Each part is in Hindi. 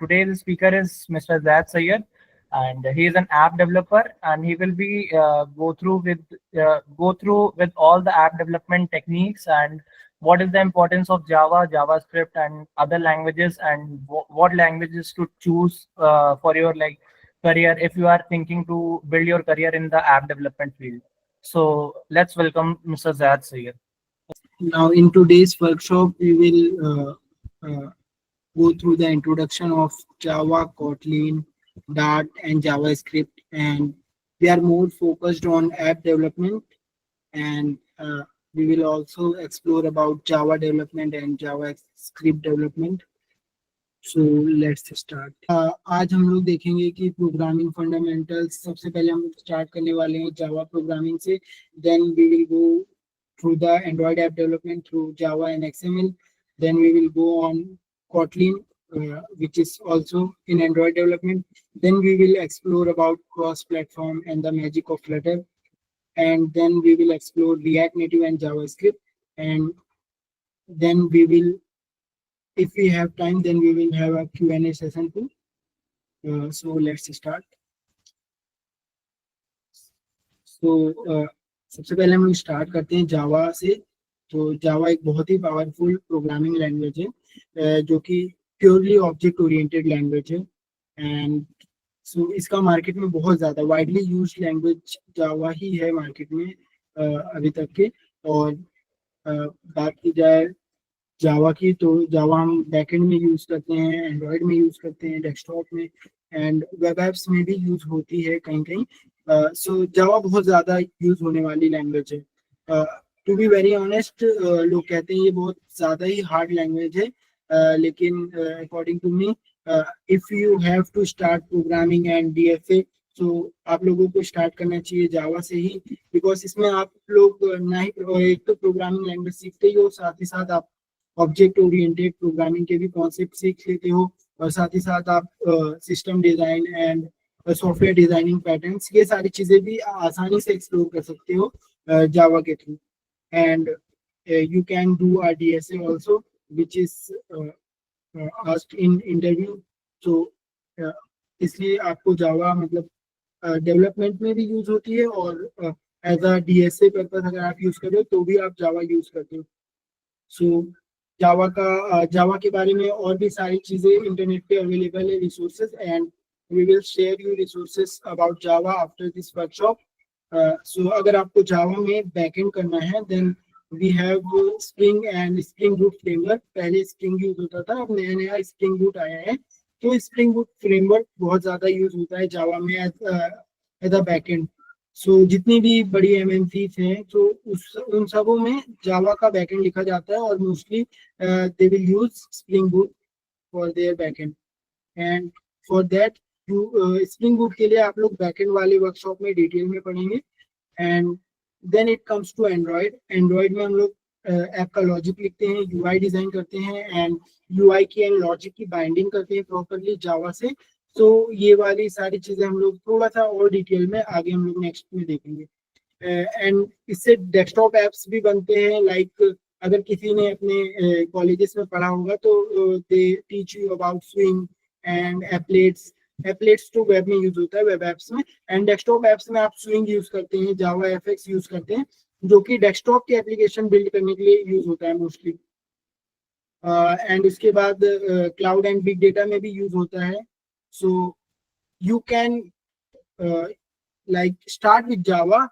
Today's speaker is Mr. Zaid Sayed, and he is an app developer, and he will be go through with all the app development techniques and what is the importance of Java, JavaScript, and other languages, and what languages to choose for your career if you are thinking to build your career in the app development field. So let's welcome Mr. Zaid Sayed. Now, in today's workshop, we will go through the introduction of Java, Kotlin, Dart, and JavaScript, and we are more focused on app development, and we will also explore about Java development and JavaScript development. So let's start. आज हम लोग देखेंगे कि प्रोग्रामिंग फंडामेंटल्स सबसे पहले हम स्टार्ट करने वाले हैं जावा प्रोग्रामिंग से. Then we will go through the Android app development through Java and XML. Then we will go on Kotlin, which is also in Android development. Then we will explore about cross-platform and the magic of Flutter. And then we will explore React Native and JavaScript. And then we will, if we have time, then we will have a Q&A session too. So let's start. So सबसे पहले हम स्टार्ट करते हैं जावा से. तो जावा एक बहुत ही पावरफुल प्रोग्रामिंग लैंग्वेज है जो कि प्योरली ऑब्जेक्ट ओरिएंटेड लैंग्वेज है. एंड सो इसका मार्केट में बहुत ज़्यादा वाइडली यूज्ड लैंग्वेज जावा ही है मार्केट में अभी तक के. और बात की जाए जावा की, तो जावा हम बैकएंड में यूज़ करते हैं, एंड्रॉयड में यूज़ करते हैं, डेस्कटॉप में, एंड वेब एप्स में भी यूज़ होती है कहीं कहीं. सो जावा बहुत ज़्यादा यूज़ होने वाली लैंग्वेज है. टू बी वेरी ऑनेस्ट, लोग कहते हैं ये बहुत ज़्यादा ही हार्ड लैंग्वेज है, लेकिन according to me, if you have to start programming and DFA, तो आप लोगों को स्टार्ट करना चाहिए जावा से ही. बिकॉज इसमें आप लोग ना ही एक तो प्रोग्रामिंग लैंग्वेज सीखते ही हो, साथ ही साथ आप ऑब्जेक्ट ओरिएंटेड प्रोग्रामिंग के भी कॉन्सेप्ट सीख लेते हो, और साथ ही साथ आप system design and software designing patterns, ये सारी चीजें भी आसानी से एक्सप्लोर कर सकते हो जावा के through. And you can do our DSA also which is asked in interview. तो इसलिए आपको जावा मतलब डेवलपमेंट में भी यूज होती है, और एज अ डीएसए पर्पस अगर आप यूज करो तो भी आप जावा यूज करते हो. सो जावा के बारे में और भी सारी चीजें इंटरनेट पे अवेलेबल है, resources, and we will share you resources about Java after this workshop. So अगर आपको Java में backend करना है, then we have Spring and Spring Boot framework. पहले Spring यूज होता था, अब नया नया Spring Boot आया है. तो Spring Boot framework बहुत ज़्यादा यूज होता है Java में as a backend. So जितनी भी बड़ी MNCs हैं, तो उन सबों में Java का backend लिखा जाता है, और mostly they will use Spring Boot for their backend. And for that spring boot के लिए आप लोग बैकएंड वाले वर्कशॉप में डिटेल में पढ़ेंगे. And then it comes to Android. Android में हम लोग ऐप का लॉजिक लिखते हैं, यूआई डिजाइन करते हैं, एंड यूआई की एंड लॉजिक की बाइंडिंग करते हैं प्रॉपरली जावा से. तो ये वाली सारी चीजें हम लोग थोड़ा सा और डिटेल में आगे हम लोग नेक्स्ट में देखेंगे. एंड इससे डेस्कटॉप एप्स भी बनते हैं. लाइक अगर किसी ने अपने कॉलेजेस में पढ़ा होगा तो they teach you about swing and एप्लेट्स. एप्लेट्स तो वेब में यूज होता है, वेब एप्स में, एंड डेस्कटॉप एप्स में आप स्विंग यूज करते हैं, जावा एफएक्स यूज करते हैं, जो कि डेस्कटॉप के एप्लीकेशन बिल्ड करने के लिए यूज होता है मोस्टली. एंड इसके बाद क्लाउड एंड बिग डेटा में भी यूज होता है. So you can like start with Java,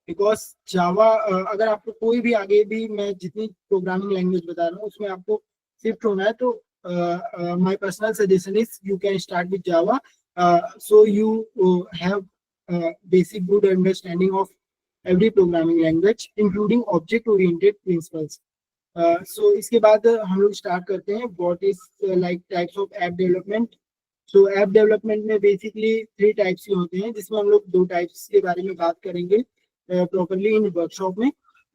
because Java अगर आपको कोई भी आगे भी मैं जितनी प्रोग्रामिंग लैंग्वेज बता रहा हूँ उसमें आपको शिफ्ट होना है, तो my personal suggestion is you can start with Java, so you have basic good understanding of every programming language including object oriented principles. So इसके बाद हम लोग स्टार्ट करते हैं what is like types of app development. So app development में basically 3 types के होते हैं, जिसमें हम लोग 2 types के बारे में बात करेंगे properly in workshop में.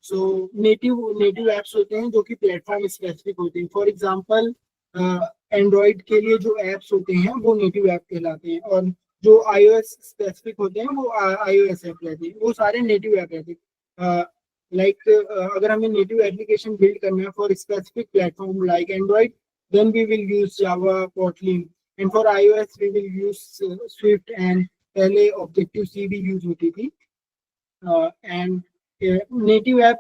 So native apps होते हैं जो कि platform specific होते हैं. For example एंड्रॉइड के लिए जो एप्स होते हैं वो नेटिव ऐप कहलाते हैं, और जो iOS स्पेसिफिक होते हैं वो iOS ऐप रहते हैं. वो सारे नेटिव ऐप रहते हैं. लाइक अगर हमें नेटिव एप्लीकेशन बिल्ड करना है for specific platform like Android, then we will use Java, Kotlin. and for iOS we will use Swift, and पहले Objective C भी यूज होती थी, एंड नेटिव ऐप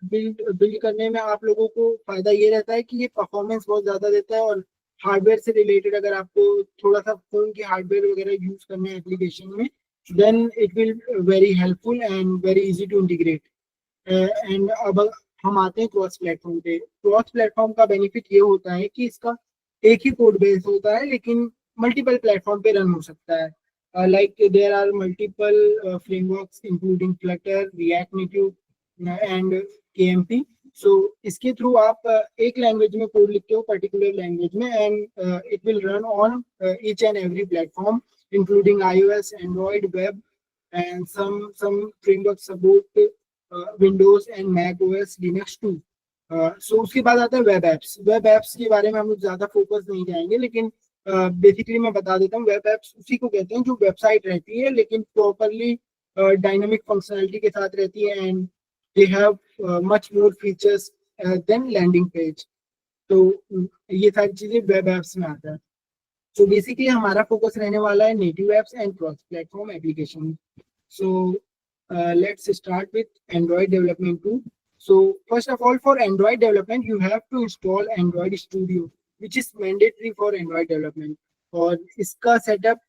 बिल्ड करने में आप लोगों को फायदा ये रहता है कि ये परफॉर्मेंस बहुत ज्यादा देता है, और हार्डवेयर से रिलेटेड अगर आपको थोड़ा सा फोन के हार्डवेयर वगैरह यूज करना है एप्लीकेशन में, then it will very helpful and very easy to integrate. And अब हम आते हैं क्रॉस प्लेटफॉर्म पे। क्रॉस प्लेटफॉर्म का बेनिफिट ये होता है कि इसका एक ही कोड बेस होता है लेकिन मल्टीपल प्लेटफॉर्म पे रन हो सकता है। Like there are multiple frameworks including Flutter, React Native and KMP. So इसके थ्रू आप एक लैंग्वेज में कोड लिखते हो पर्टिकुलर लैंग्वेज में, and it will run on each and every platform including iOS, Android, web, and some frameworks support Windows and Mac OS, Linux too. So उसके बाद आता है वेब एप्स। वेब एप्स के बारे में हम लोग ज्यादा फोकस नहीं जाएंगे, लेकिन बेसिकली मैं बता देता हूँ, वेब एप्स उसी को कहते हैं जो वेबसाइट रहती है लेकिन प्रॉपरली डायनामिक फंक्शनैलिटी के साथ रहती है, and they have much more features than landing page. तो ये सारी चीजें वेब एप्स में आता है। सो बेसिकली हमारा फोकस रहने वाला है native apps and cross platform application. So let's start with Android development too. So first of all, for Android development, you have to install Android Studio, which is mandatory for Android development. और इसका सेटअप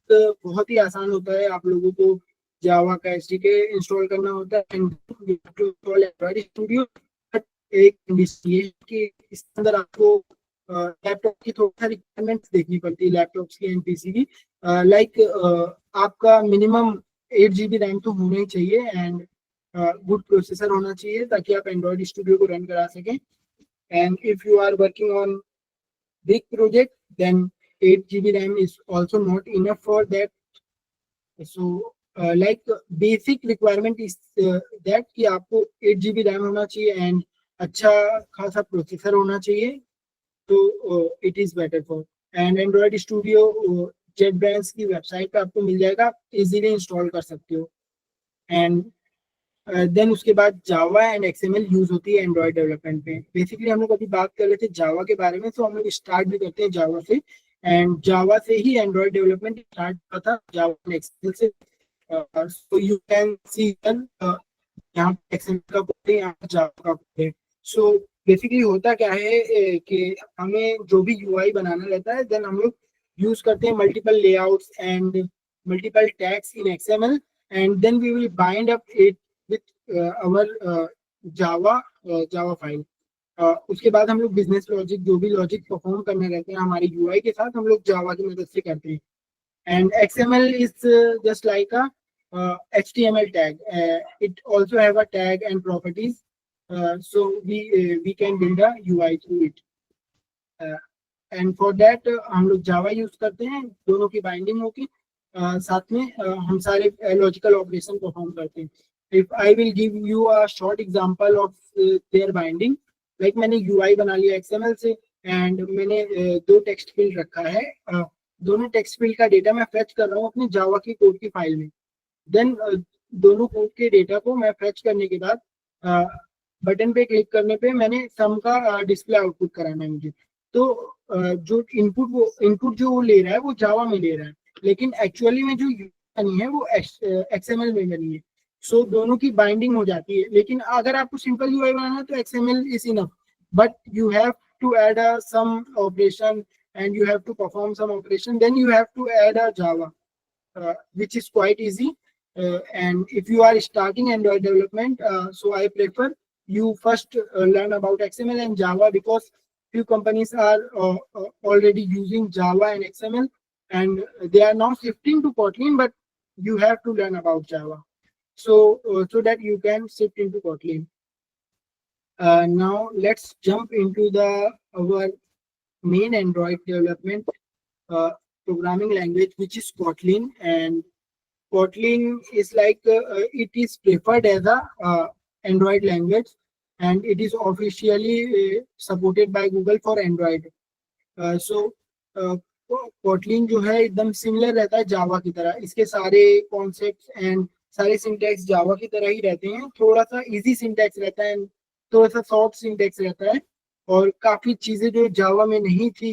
बहुत ही आसान होता है। आप लोगों को जावा का SDK इंस्टॉल करना होता है and you have to install Android Studio। एक कंडीशन ये है कि इसके अंदर आपको लैपटॉप की थोड़ी सा रिक्वायरमेंट्स देखनी पड़ती है, लैपटॉप्स की एंड पीसी की। लाइक आपका मिनिमम 8 GB रैम तो होना ही चाहिए, एंड गुड प्रोसेसर होना चाहिए ताकि आप एंड्रॉइड स्टूडियो को रन करा सकें। And if you are working on big project then 8 GB RAM is also not enough for that. So like basic requirement is that कि आपको 8 GB रैम होना चाहिए एंड अच्छा खासा प्रोसेसर होना चाहिए, तो it is better for. And Android studio JetBrains की वेबसाइट पे आपको मिल जाएगा, आप इजीली इंस्टॉल कर सकते हो। एंड देन उसके बाद जावा एंड XML यूज होती है एंड्रॉइड डेवलपमेंट में। बेसिकली हम लोग अभी बात कर रहे थे जावा के बारे में, तो हम लोग स्टार्ट भी करते हैं जावा से, एंड जावा से ही एंड्रॉइड डेवलपमेंट स्टार्ट हुआ था, जावा एंड XML से। सो यू कैन सी यहाँ XML का कोड है, यहाँ जावा का कोड है। सो बेसिकली होता क्या है कि हमें जो भी UI बनाना रहता है, देन हम लोग यूज करते हैं multiple layouts and multiple tags in XML, and then we will bind up it with our Java file. उसके बाद हम लोग बिजनेस लॉजिक, जो भी लॉजिक परफॉर्म करने रहते हैं हमारे UI के साथ, हम लोग जावा की मदद से करते हैं। And XML is just like a HTML tag. It also have a tag and properties, so we can build a UI through it. And for that हम लोग जावा यूज करते हैं, दोनों की बाइंडिंग होगी, साथ में हम सारे लॉजिकल ऑपरेशन परफॉर्म करते हैं। If I will give you a short example of their binding, like मैंने UI बना लिया XML से, and मैंने दो टेक्स्ट फील्ड रखा है, दोनों टेक्स्ट फील्ड का डेटा मैं फेच कर रहा हूँ अपनी जावा की कोड की फाइल में। देन दोनों कोड के डेटा को मैं फेच करने के बाद बटन पे क्लिक करने पे मैंने सम का डिस्प्ले आउटपुट कराना है मुझे। तो जो इनपुट जो वो ले रहा है वो जावा में ले रहा है, लेकिन एक्चुअली में जो बनी है वो XML में बनी है। सो दोनों की बाइंडिंग हो जाती है। लेकिन अगर आपको सिंपल UI बनाना है तो XML is enough, but you have to add some operation and you have to perform some operation, then you have to add a Java, which is quite easy. And if you are starting Android development, so I prefer you first learn about XML and Java, because few companies are already using Java and XML, and they are now shifting to Kotlin, but you have to learn about Java, so that you can shift into Kotlin. Now let's jump into our main Android development programming language, which is Kotlin. And Kotlin is like it is preferred as a Android language, and it is officially supported by Google for Android. So Kotlin जो है एकदम सिमिलर रहता है जावा की तरह, इसके सारे कॉन्सेप्ट्स एंड सारे सिंटैक्स जावा की तरह ही रहते हैं। थोड़ा सा इजी सिंटैक्स रहता है, थोड़ा सा सॉफ्ट सिंटैक्स रहता है, और काफी चीजें जो जावा में नहीं थी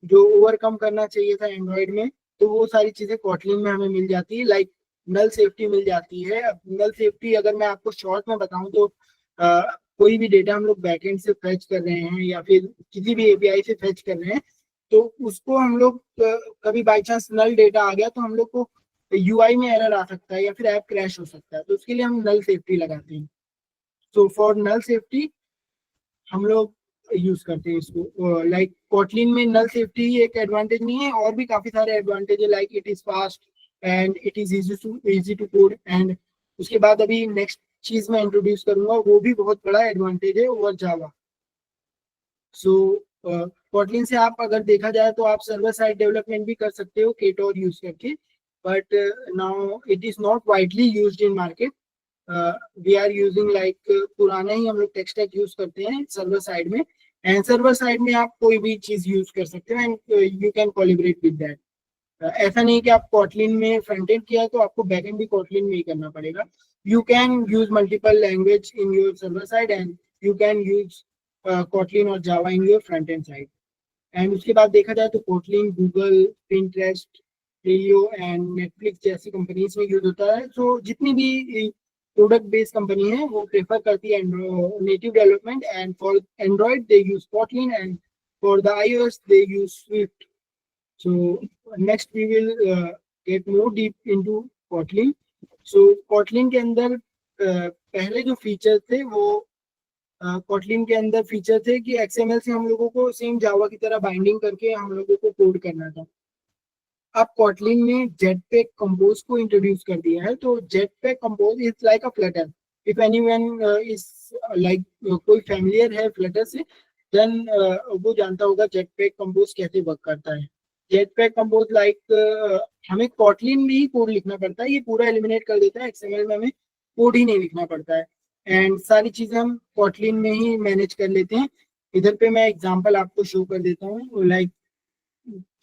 जो ओवरकम करना चाहिए था एंड्रॉयड में, तो वो सारी चीजें कॉटलिन में हमें मिल जाती है। लाइक नल सेफ्टी मिल जाती है। अब नल सेफ्टी अगर मैं आपको शॉर्ट में बताऊं तो कोई भी डेटा हम लोग बैकएंड से फेच कर रहे हैं या फिर किसी भी एपीआई से फेच कर रहे हैं, तो उसको हम लोग कभी बाई चांस नल डेटा आ गया तो हम लोग को यूआई में एरर आ सकता है या फिर ऐप क्रैश हो सकता है, तो उसके लिए हम नल सेफ्टी लगाते हैं। तो फॉर नल सेफ्टी हम लोग यूज करते हैं इसको। लाइक कोटलिन में नल सेफ्टी एक एडवांटेज नहीं है, और भी काफी सारे एडवांटेज है। Like it is fast and it is easy to code. And उसके बाद अभी नेक्स्ट चीज मैं इंट्रोड्यूस करूंगा, वो भी बहुत बड़ा एडवांटेज है ओवर जावा। सो कोटलिन से आप अगर देखा जाए तो आप सर्वर साइड डेवलपमेंट भी कर सकते हो केटोर यूज करके, but now it is not widely used in market. We are using like पुराना ही हम लोग टेक स्टैक यूज करते हैं सर्वर साइड में। एंड सर्वर साइड में आप कोई भी चीज यूज कर सकते हो and you can collaborate with that. ऐसा नहीं कि आप कोटलिन में फ्रंट एंड किया तो आपको बैक एंड भी कोटलिन में ही करना पड़ेगा। You can use multiple language in your server side and you can use Kotlin और Java in your front end side. And उसके बाद देखा जाए तो Kotlin Google, Pinterest, Leo and Netflix जैसी कंपनीज में यूज होता है। तो जितनी भी प्रोडक्ट बेस्ड कंपनी है वो प्रेफर करती है native development, and for Android they use Kotlin and for the iOS they use Swift. So next we will get more deep into Kotlin. So Kotlin के अंदर पहले जो फीचर थे वो Kotlin के अंदर फीचर थे कि XML से हम लोगों को सेम जावा की तरह बाइंडिंग करके हम लोगों को कोड करना था। अब Kotlin ने Jetpack Compose को इंट्रोड्यूस कर दिया है। तो Jetpack Compose is like a Flutter. If anyone is like कोई फैमिलियर है फ्लटर से, देन वो जानता होगा Jetpack Compose कैसे वर्क करता है। Jetpack Compose लाइक हमें Kotlin में ही कोड लिखना पड़ता है, ये पूरा एलिमिनेट कर देता है। XML में हमें कोड ही नहीं लिखना पड़ता है एंड सारी चीजें हम Kotlin में ही मैनेज कर लेते हैं। इधर पे मैं एग्जांपल आपको शो कर देता हूँ। लाइक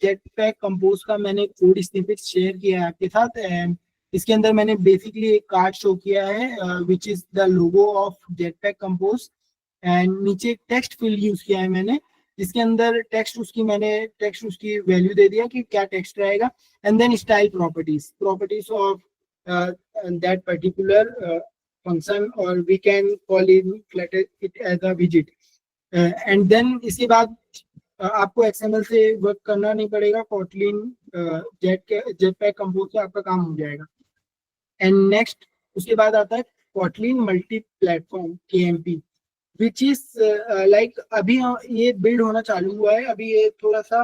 जेटपैक कंपोज का मैंने कोड स्निपेट शेयर किया है आपके साथ, एंड इसके अंदर मैंने बेसिकली एक कार्ड शो किया है which is the logo of jetpack compose. And नीचे एक टेक्स्ट फील्ड यूज किया है मैंने, जिसके अंदर टेक्स्ट उसकी वैल्यू दे दिया कि क्या टेक्स्ट रहेगा। And then style properties of that particular function, और we can call it as a विजिट। एंड देन इसके बाद आपको XML से वर्क करना नहीं पड़ेगा। कोटलिन जेटपैक कंपोज से आपका काम हो जाएगा। एंड नेक्स्ट उसके बाद आता है Kotlin multi platform KMP, which is like अभी ये बिल्ड होना चालू हुआ है। अभी ये थोड़ा सा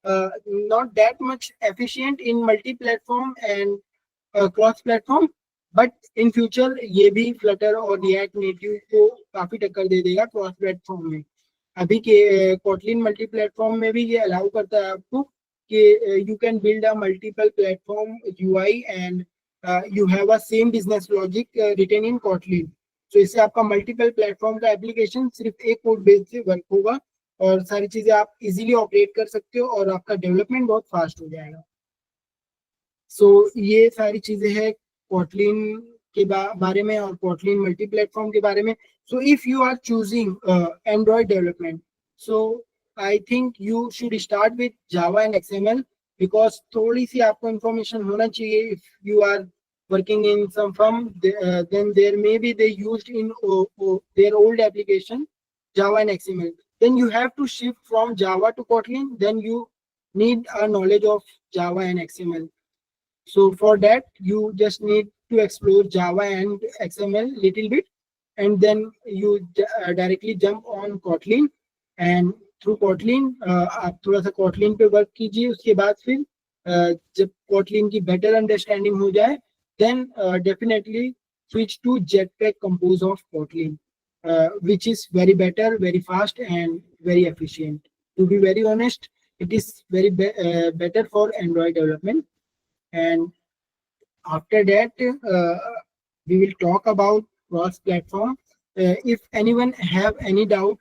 not that much efficient in multi platform and cross platform, but in future ये भी फ्लटर और रिएक्ट नेटिव को काफी टक्कर दे देगा क्रॉस प्लेटफॉर्म में। अभी के कोटलिन मल्टी प्लेटफॉर्म में भी ये अलाउ करता है आपको कि you can build a multiple platform UI and you have a same business logic written in Kotlin. तो इससे आपका मल्टीपल प्लेटफॉर्म का एप्लीकेशन सिर्फ एक कोड बेस से वर्क होगा और सारी चीजें आप इजीली ऑपरेट कर सकते हो और आपका डेवलपमेंट बहुत फास्ट हो जाएगा। सो ये सारी चीजें हैं कोटलिन के बारे में और कोटलिन मल्टी प्लेटफॉर्म के बारे में। So if you are choosing Android development, so I think you should start with Java and XML, because थोड़ी सी आपको इंफॉर्मेशन होना चाहिए। If you are working in some firm, then there may be they used in their old application Java and XML. Then you have to shift from Java to Kotlin. Then you need a knowledge of Java and XML. So for that, you just need to explore Java and XML little bit, and then you directly jump on Kotlin, and through Kotlin आप थोड़ा सा Kotlin पे वर्क कीजिए। उसके बाद फिर जब Kotlin की better understanding हो जाए, then definitely switch to Jetpack Compose of Kotlin, which is very better, very fast, and very efficient. To be very honest, it is very better for Android development. And after that, we will talk about cross platform. If anyone have any doubt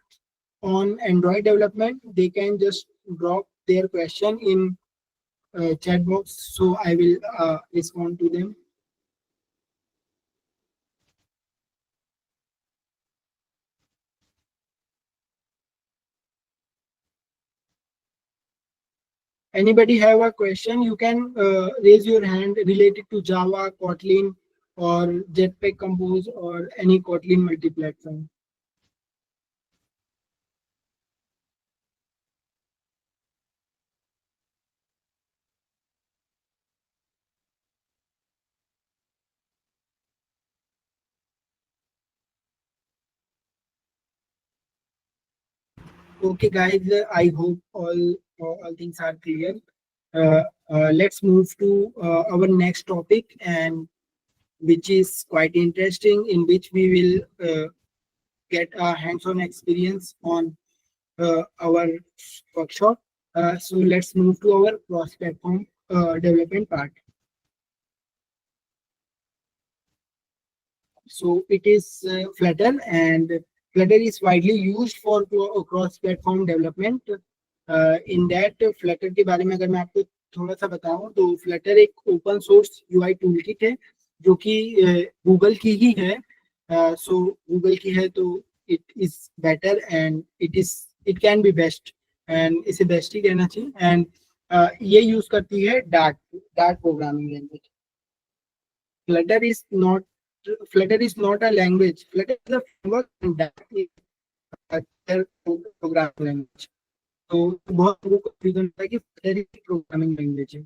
on Android development, they can just drop their question in chat box, so I will respond to them. Anybody have a question? You can raise your hand related to Java, Kotlin, or Jetpack Compose, or any Kotlin multi-platform. Okay, guys, I hope all things are clear. Let's move to our next topic, and which is quite interesting, in which we will get a hands-on experience on our workshop. So let's move to our cross-platform development part. So it is Flutter, and Flutter is widely used for cross-platform development. In that, Flutter के बारे में अगर मैं आपको थोड़ा सा बताऊं तो Flutter एक ओपन सोर्स UI टूलकिट है जो कि गूगल की ही है. सो गूगल की है तो it is better and it can be best, and इसे बेस्ट ही कहना चाहिए. एंड ये यूज करती है dart programming language. Flutter is not Flutter is not a language. Flutter is a framework and Dart is a programming language. तो बहुत लोगों को confusion होता है कि Flutter एक programming language है.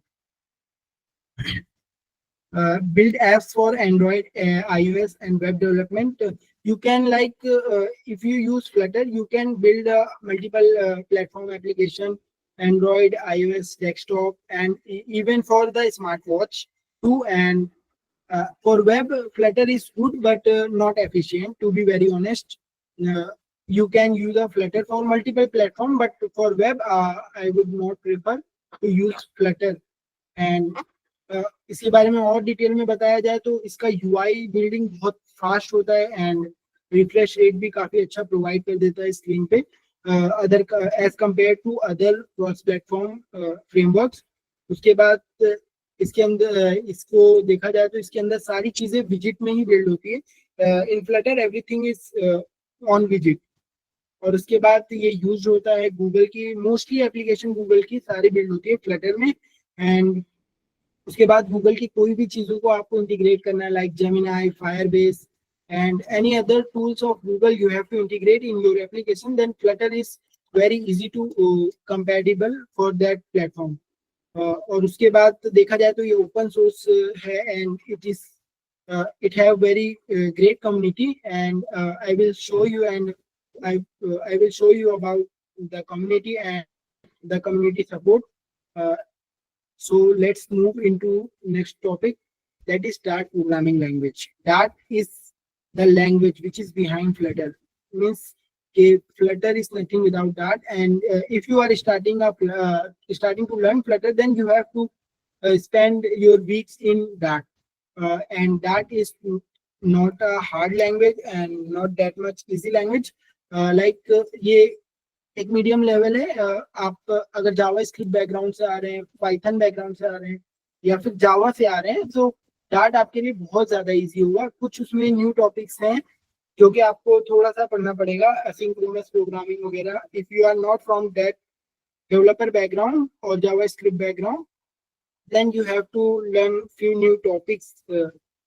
Build apps for Android, iOS, and web development. You can if you use Flutter, you can build multiple platform application, Android, iOS, desktop, and even for the smartwatch too. And for web, Flutter is good, but not efficient, to be very honest. You can use a Flutter for multiple platform, but for web, I would not prefer to use Flutter. And इसके बारे में और डिटेल में बताया जाए तो इसका UI बिल्डिंग बहुत फास्ट होता है एंड रिफ्रेश रेट भी काफी अच्छा प्रोवाइड कर देता है स्क्रीन पे, other as compare to other cross platform frameworks. उसके बाद इसके अंदर इसको देखा जाए तो इसके अंदर सारी चीजें विजिट में ही बिल्ड होती है. इन Flutter everything is on visit. और उसके बाद ये यूज होता है गूगल की, मोस्टली एप्लीकेशन गूगल की सारी बिल्ड होती है फ्लटर में. एंड उसके बाद गूगल की कोई भी चीजों को आपको इंटीग्रेट करना है, like Gemini, Firebase and any other tools of Google you have to integrate in your application, then Flutter is very easy to compatible for that platform. और उसके बाद देखा जाए तो ये ओपन सोर्स है and it have very great community, and I will show you I will show you about the community and the community support. So let's move into next topic, that is Dart programming language. Dart is the language which is behind Flutter. Means Flutter is nothing without Dart, and if you are starting to learn Flutter, then you have to spend your weeks in Dart. And Dart is not a hard language and not that much easy language. ये एक मीडियम लेवल है. आप अगर जावा स्क्रिप्ट बैकग्राउंड से आ रहे हैं, पाइथन बैकग्राउंड से आ रहे हैं, या फिर जावा से आ रहे हैं, तो डार्ट आपके लिए बहुत ज्यादा इजी होगा. कुछ उसमें न्यू टॉपिक्स हैं जो कि आपको थोड़ा सा पढ़ना पड़ेगा, असिंक्रोनस प्रोग्रामिंग वगैरह. If you are not from that developer background और JavaScript background, then you have to learn few new topics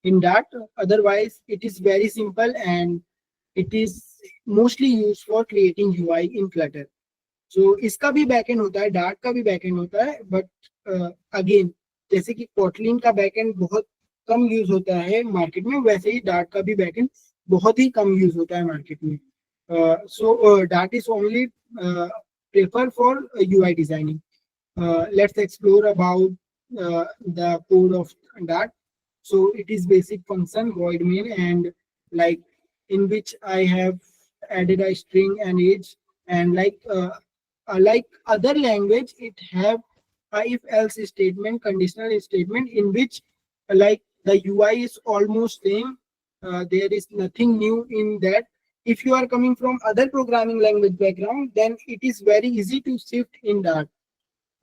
in Dart. Otherwise it is very simple and it is mostly used for creating UI in Flutter. So इसका भी बैकएंड होता है, डार्ट का भी बैकएंड होता है, बट अगेन जैसे कि कोटलिन का बैकएंड बहुत कम यूज होता है मार्केट में, वैसे ही डार्ट का भी बैकएंड बहुत ही कम यूज होता है मार्केट में. So Dart is only prefer for UI designing. Let's explore about the code of Dart. So it is basic function void main, and like in which I have added a string and age, and like other language it have a if else statement, conditional statement, in which like the UI is almost same. There is nothing new in that. If you are coming from other programming language background, then it is very easy to shift in Dart.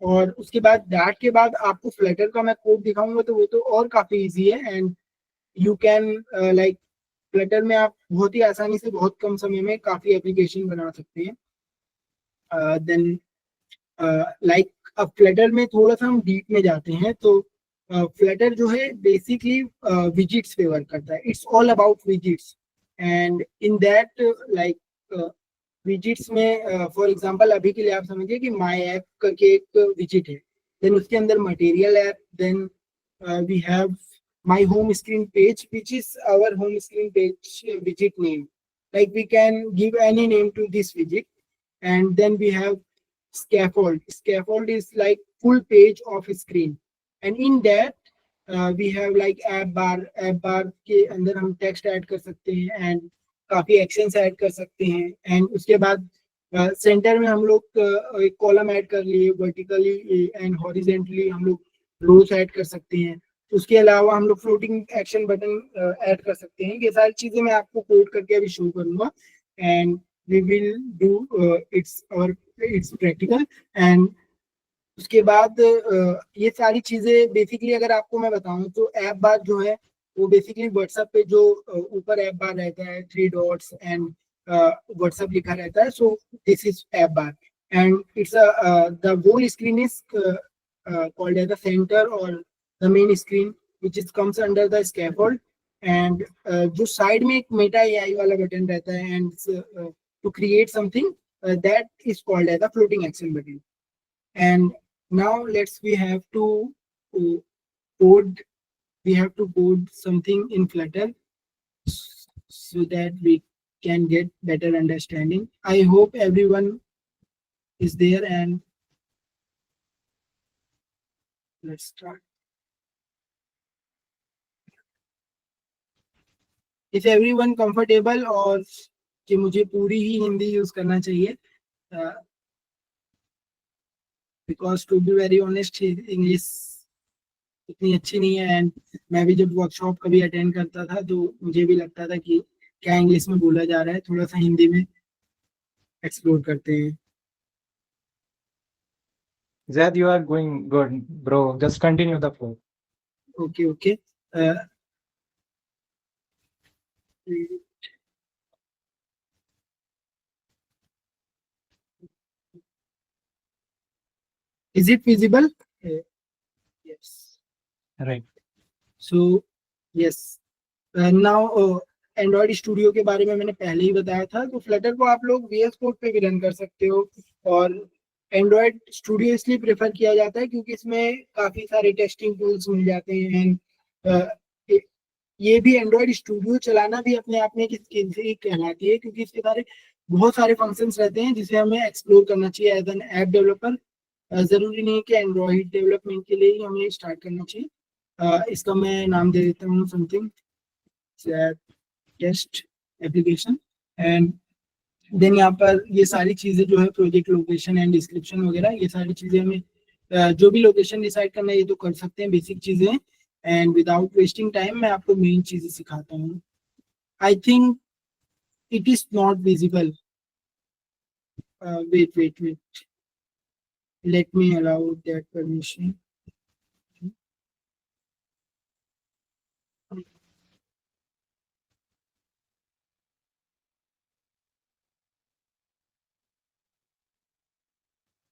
और उसके बाद डार्ट के बाद आपको फ्लटर का मैं कोड दिखाऊंगा तो वो तो और काफी इजी है. And you can like Flutter में आप बहुत ही आसानी से बहुत कम समय में काफी एप्लीकेशन बना सकते हैं. देन लाइक अब फ्लटर में थोड़ा सा हम डीप में जाते हैं, तो फ्लटर जो है बेसिकली विजिट्स पे वर्क करता है. It's all about visits, and in that like visits में फॉर एग्जांपल अभी के लिए आप समझिए कि माय ऐप करके एक विजिट है, देन उसके अंदर material app, then we have my home screen page, which is our home screen page widget name. Like we can give any name to this widget, and then we have scaffold. Scaffold is like full page of screen, and in that we have like app bar. App bar के अंदर हम text add कर सकते हैं and काफी actions add कर सकते हैं, and उसके बाद सेंटर में हम लोग एक कॉलम ऐड कर लिए, वर्टिकली एंड हॉरिजेंटली हम लोग रोज ऐड कर सकते हैं. उसके अलावा हम लोग फ्लोटिंग एक्शन बटन ऐड कर सकते हैं. ये सारी चीजें मैं आपको कोड करके अभी शो करूंगा, and we will do its practical. And उसके बाद ये सारी चीजें बेसिकली अगर आपको मैं बताऊं तो ऐप बार जो है वो बेसिकली व्हाट्सएप पे जो ऊपर ऐप बार रहता है, 3 डॉट्स एंड व्हाट्सएप लिखा रहता है, so this is app bar, and it's the whole screen is called as the center or the main screen which is comes under the scaffold. And जो साइड में एक मेटा एआई वाला बटन रहता है, and to create something that is called as the floating action button. And now we have to uh, code something in Flutter so that we can get better understanding. I hope everyone is there, and let's start. Is everyone comfortable, और कि मुझे पूरी ही हिंदी यूज करना चाहिए? Because to be very honest English इतनी अच्छी नहीं है, एंड मैं भी जब वर्कशॉप कभी अटेंड करता था तो मुझे भी लगता था कि क्या इंग्लिश में बोला जा रहा है, थोड़ा सा हिंदी में एक्सप्लोर करते हैं. Zed, you are going good, bro. Just continue the flow. Okay. Is it visible? Yes. Right. So yes. Now Android studio के बारे में मैंने पहले ही बताया था, तो फ्लटर को आप लोग VS कोड पे भी रन कर सकते हो. और एंड्रॉइड स्टूडियो इसलिए प्रेफर किया जाता है क्योंकि इसमें काफी सारे टेस्टिंग टूल्स मिल जाते हैं, एंड ये भी एंड्रॉइड स्टूडियो चलाना भी अपने आप में एक स्किल से ही कहलाती है, क्योंकि इसके बारे बहुत सारे फंक्शंस रहते हैं जिसे हमें एक्सप्लोर करना चाहिए एज एन ऐप डेवलपर. जरूरी नहीं है कि एंड्रॉइड डेवलपमेंट के लिए ही हमें स्टार्ट करना चाहिए. इसका मैं नाम दे देता हूँ something test application. And then यहाँ पर ये सारी चीजें जो है प्रोजेक्ट लोकेशन एंड डिस्क्रिप्शन वगैरह, ये सारी चीजें हमें जो भी लोकेशन डिसाइड करना है ये तो कर सकते हैं, बेसिक चीजें. एंड विदाउट वेस्टिंग टाइम मैं आपको मेन चीजें सिखाता हूँ. I think it is not visible. Wait let me allow that permission.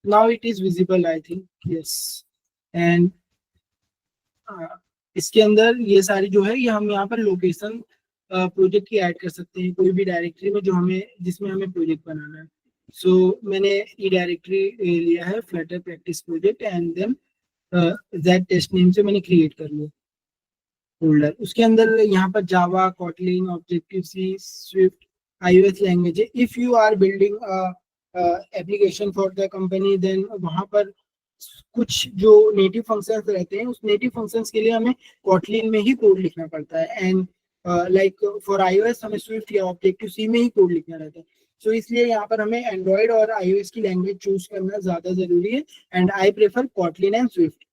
Now it is visible, I think. Yes. And इसके अंदर ये सारी जो है ये हम यहाँ पर लोकेशन प्रोजेक्ट की ऐड कर सकते हैं कोई भी डायरेक्टरी में जो हमें जिसमें हमें प्रोजेक्ट बनाना है. सो मैंने ये डायरेक्टरी लिया है Flutter practice project, and then that test name से मैंने क्रिएट कर लिया फोल्डर. उसके अंदर यहाँ पर Java, Kotlin, Objective C, Swift, iOS language है. If you are building application for the company, then वहाँ पर कुछ जो नेटिव फंक्शंस रहते हैं उस नेटिव फंक्शंस के लिए हमें कॉटलिन में ही कोड लिखना पड़ता है, एंड लाइक फॉर iOS हमें स्विफ्ट या ऑब्जेक्टिव सी में ही कोड लिखना रहता है. सो इसलिए यहाँ पर हमें एंड्रॉइड और iOS की लैंग्वेज चूज करना ज्यादा जरूरी है, and I prefer Kotlin and Swift.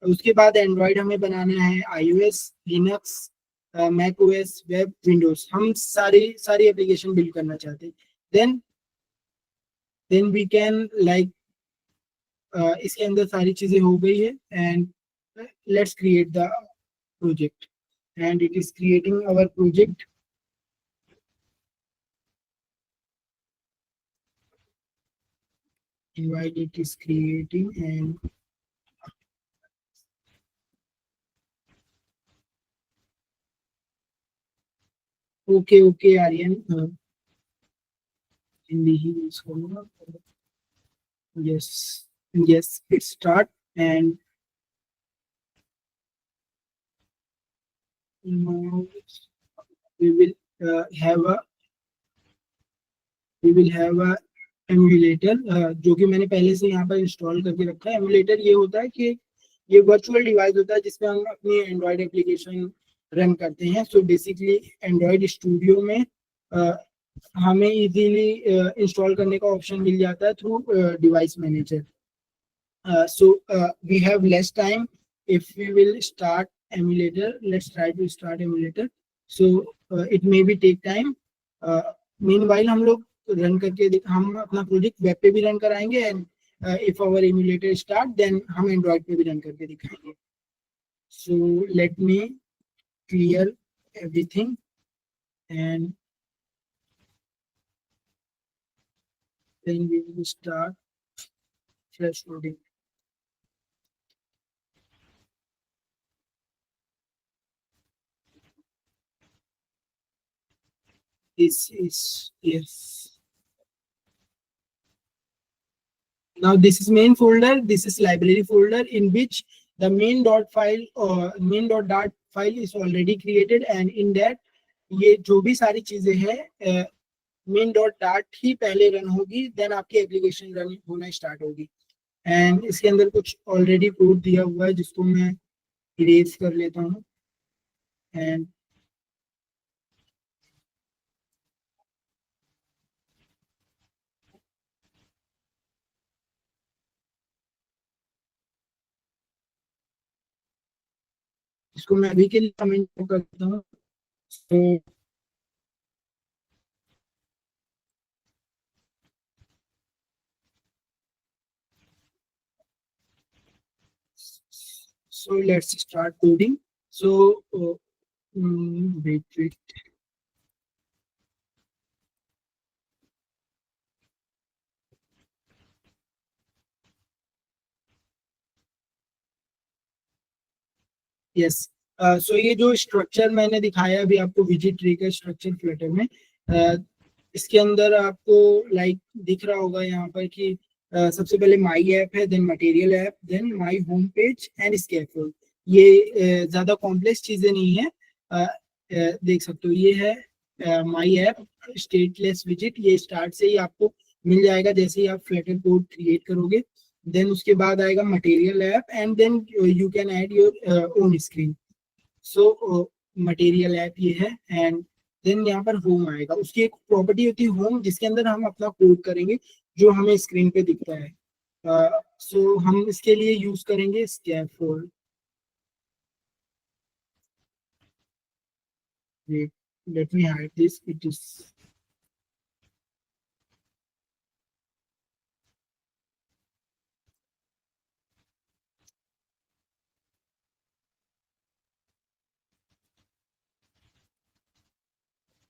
उसके बाद एंड्रॉइड हमें बनाना है iOS, Linux, Mac OS, web, Windows. हम सारी एप्लीकेशन बिल्ड करना चाहते हैं. देन वी कैन लाइक इसके अंदर सारी चीजें हो गई है, and let's create the project, and it is creating our project. while it is creating and okay Aryan, Hindi ही यूज करूंगा. Yes, it start and now we will have a emulator जो कि मैंने पहले से यहाँ पर इंस्टॉल करके रखा है. एमुलेटर ये होता है कि ये वर्चुअल डिवाइस होता है जिसमें हम अपनी एंड्रॉयड एप्लीकेशन रन करते हैं. सो बेसिकली एंड्रॉयड स्टूडियो में हमें इजीली इंस्टॉल करने का ऑप्शन मिल जाता है through device manager. So we have less time. If we will start emulator, let's try to start emulator. So it may be take time. Meanwhile हम लोग रन करके हम अपना प्रोजेक्ट वेब पे भी रन कराएंगे and if our emulator start then हम एंड्रॉइड पे भी रन करके दिखाएंगे. So let me clear everything and then we will start fresh loading. This is yes. Now this is main folder. This is library folder in which the main dot file or main dot dart file is already created and in that ये जो भी सारी चीजें हैं मेन डॉट डाट ही पहले रन होगी देन आपकी एप्लीकेशन रन होना स्टार्ट होगी. एंड इसके अंदर कुछ ऑलरेडी कोड दिया हुआ है जिसको मैं इरेज कर लेता हूँ. एंड इसको मैं अभी के लिए कमेंट करता हूँ. So let's start coding. So wait. Yes. So ये जो स्ट्रक्चर मैंने दिखाया अभी आपको विजिट ट्री का स्ट्रक्चर फ्लटर में इसके अंदर आपको लाइक दिख रहा होगा यहाँ पर कि सबसे पहले माई ऐप है, then material app, then my home page and scaffold. ये ज्यादा कॉम्प्लेक्स चीजें नहीं है. देख सकते हो ये है माई ऐप स्टेटलेस विजिट. ये स्टार्ट से ही आपको मिल जाएगा जैसे ही आप फ्लटर कोड क्रिएट करोगे. देन उसके बाद आएगा material app and then you can add your own screen. So material app ये है एंड देन यहाँ पर होम आएगा. उसकी एक प्रॉपर्टी होती है होम जिसके अंदर हम अपना कोड करेंगे जो हमें स्क्रीन पे दिखता है. सो हम इसके लिए यूज करेंगे scaffold. Let me hide this. It is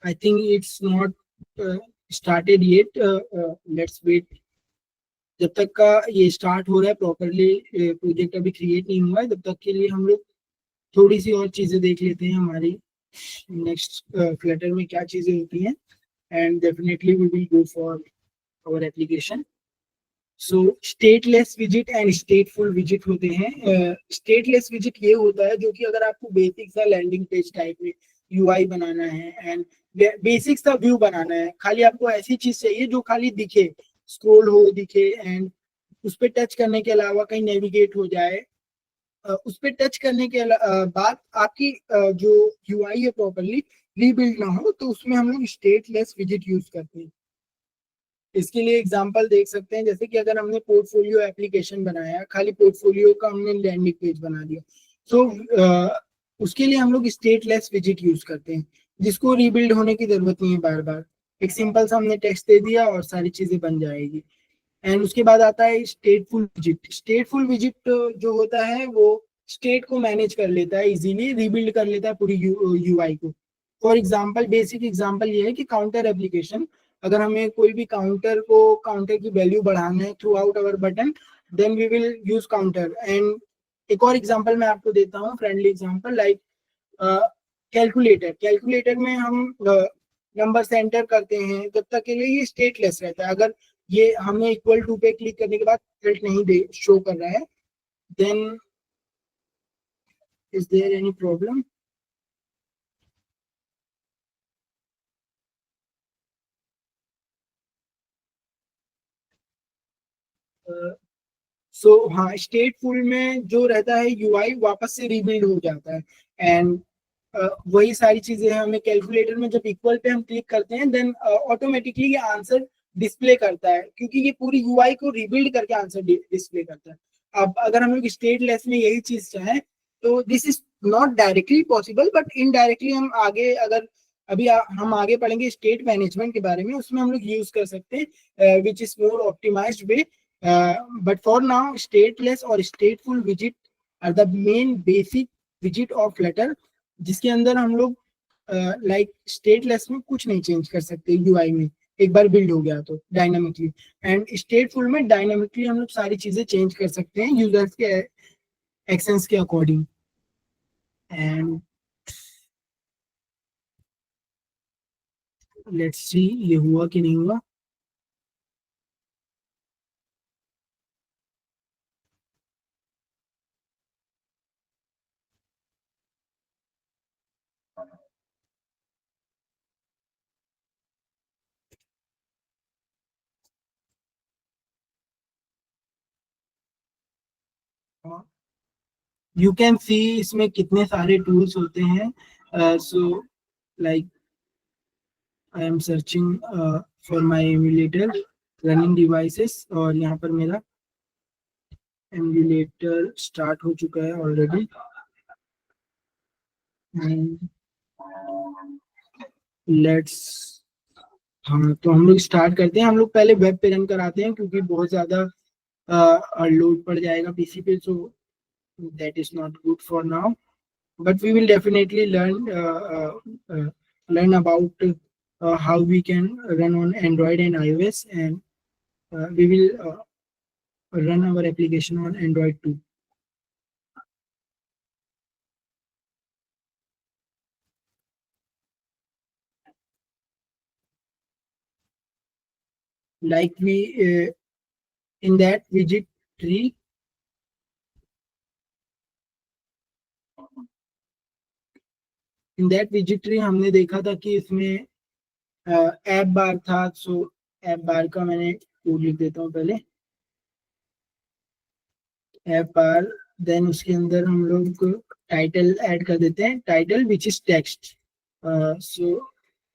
I think it's not started yet. Let's wait. जब तक का ये स्टार्ट हो रहा है प्रॉपरली प्रोजेक्ट अभी क्रिएट नहीं हुआ है तब तक के लिए हम लोग थोड़ी सी और चीजें देख लेते हैं हमारी नेक्स्ट फ्लटर में क्या चीजें होती हैं and definitely we will go for our application. So stateless visit and stateful visit होते हैं. स्टेटलेस विजिट ये होता है जो कि अगर आपको बेसिक सा लैंडिंग पेज टाइप में यूआई बनाना है एंड बेसिक सा व्यू बनाना है, खाली आपको ऐसी चीज चाहिए जो खाली दिखे, स्क्रॉल हो दिखे एंड उस पर टच करने के अलावा कहीं नेविगेट हो जाए. उस पर टच करने के बाद आपकी जो यूआई है प्रॉपरली रीबिल्ड ना हो तो उसमें हम लोग स्टेटलेस विजिट यूज करते हैं. इसके लिए एग्जांपल देख सकते हैं जैसे कि अगर हमने पोर्टफोलियो एप्लीकेशन बनाया, खाली पोर्टफोलियो का हमने लैंडिंग पेज बना दिया, तो उसके लिए हम लोग स्टेटलेस विजिट यूज करते हैं जिसको रीबिल्ड होने की जरूरत नहीं है बार बार. एक सिंपल सा हमने टेक्स्ट दे दिया और सारी चीजें बन जाएगी. एंड उसके बाद आता है स्टेटफुल विजिट. स्टेटफुल विजिट जो होता है वो स्टेट को मैनेज कर लेता है, इजीली रीबिल्ड कर लेता है पूरी यूआई को. फॉर एग्जांपल बेसिक एग्जांपल ये है कि काउंटर एप्लीकेशन अगर हमें कोई भी काउंटर की वैल्यू बढ़ाना है throughout our button, then we will use counter. And एक और एग्जांपल मैं आपको देता हूँ, फ्रेंडली एग्जांपल, लाइक कैलकुलेटर में हम नंबर एंटर करते हैं, तब तक के लिए ये स्टेटलेस रहता है। अगर ये हमें इक्वल टू पे क्लिक करने के बाद रिजल्ट नहीं दे शो कर रहा है, then is there any problem? So हाँ, स्टेटफुल में जो रहता है यूआई वापस से रीबिल्ड हो जाता है। एंड वही सारी चीजें हैं, हमें कैलकुलेटर में जब इक्वल पे हम क्लिक करते हैं, देन ऑटोमेटिकली ये आंसर डिस्प्ले करता है, क्योंकि ये पूरी यूआई को रीबिल्ड करके आंसर डिस्प्ले करता है। अब अगर हम लोग स्टेटलेस में यही चीज चाहें, तो this is not directly possible, but indirectly हम आगे, अगर अभी हम आगे पढ़ेंगे स्टेट मैनेजमेंट के बारे में, उसमें हम लोग यूज कर सकते हैं, which is more optimized way. But for now, stateless or stateful widget are the main basic widget of Flutter, जिसके अंदर हम लोग लाइक स्टेटलेस में कुछ नहीं चेंज कर सकते यूआई में, एक बार बिल्ड हो गया तो डायनामिकली। एंड स्टेटफुल में डायनामिकली हम लोग सारी चीजें चेंज कर सकते हैं यूजर्स के एक्शंस के अकॉर्डिंग। एंड लेट्स सी ये हुआ कि नहीं हुआ। यू कैन सी इसमें कितने सारे टूल्स होते हैं। So like I am searching for my emulator running devices, और यहाँ पर मेरा एमुलेटर स्टार्ट हो चुका है ऑलरेडी। लेट्स, हाँ, तो हम लोग स्टार्ट करते हैं। हम लोग पहले वेब पे रन कराते हैं, क्योंकि बहुत ज्यादा लोड पड़ जाएगा पीसी पे, so that is not good for now, but we will definitely learn about how we can run on Android and iOS, and we will run our application on Android too. Like we in that widget tree, हमने देखा था कि इसमें ऐप बार था। सो ऐप बार का मैंने कोड लिख देता हूँ पहले, ऐप बार, देन उसके अंदर हम लोग टाइटल ऐड कर देते हैं, title which is text. So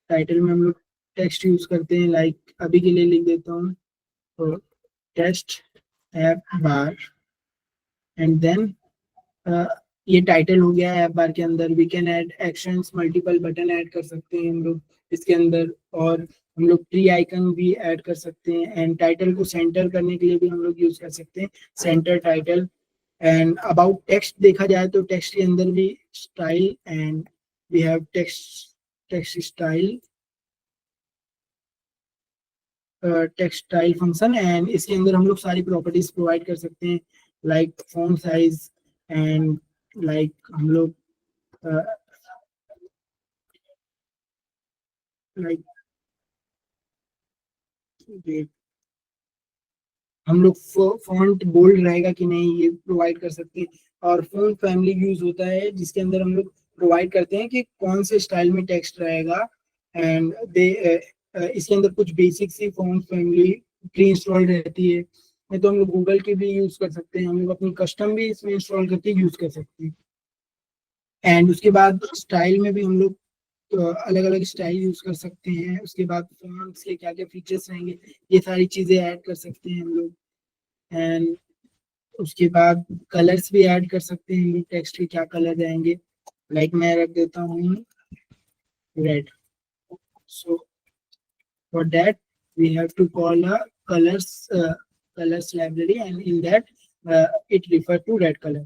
title में हम लोग टेक्स्ट यूज करते हैं, लाइक अभी के लिए लिख देता हूँ तो test app bar, and then ये टाइटल हो गया ऐप बार के अंदर। We can add actions, multiple button add कर सकते हैं हम लोग इसके अंदर, और हम लोग ट्री आइकन भी ऐड कर सकते हैं। एंड टाइटल को सेंटर करने के लिए भी हम लोग यूज कर सकते हैं center title. And about text देखा जाए तो टेक्स्ट के अंदर भी style, and we have text style, text style function, and इसके अंदर हम लोग सारी प्रॉपर्टीज प्रोवाइड कर सकते हैं, like font size, and like हम लोग लाइक हम लोग फॉन्ट बोल्ड रहेगा कि नहीं ये प्रोवाइड कर सकते हैं। और फॉन्ट फैमिली यूज होता है, जिसके अंदर हम लोग प्रोवाइड करते हैं कि कौन से स्टाइल में टेक्स्ट रहेगा। एंड दे इसके अंदर कुछ बेसिक सी फॉन्ट फैमिली प्री इंस्टॉल रहती है, नहीं तो हम लोग गूगल की भी यूज कर सकते हैं, हम लोग अपनी कस्टम भी इसमें इंस्टॉल करके यूज कर सकते हैं। एंड उसके बाद स्टाइल में भी हम लोग अलग अलग स्टाइल यूज कर सकते हैं। उसके बाद फॉन्ट्स के क्या क्या फीचर्स रहेंगे, ये सारी चीजें ऐड कर सकते हैं हम लोग। एंड उसके बाद कलर्स भी ऐड कर सकते हैं हम लोग, टेक्स्ट के क्या कलर रहेंगे, लाइक मैं रख देता हूँ red. So for that we have to call a colors library, and in that it refer to red color।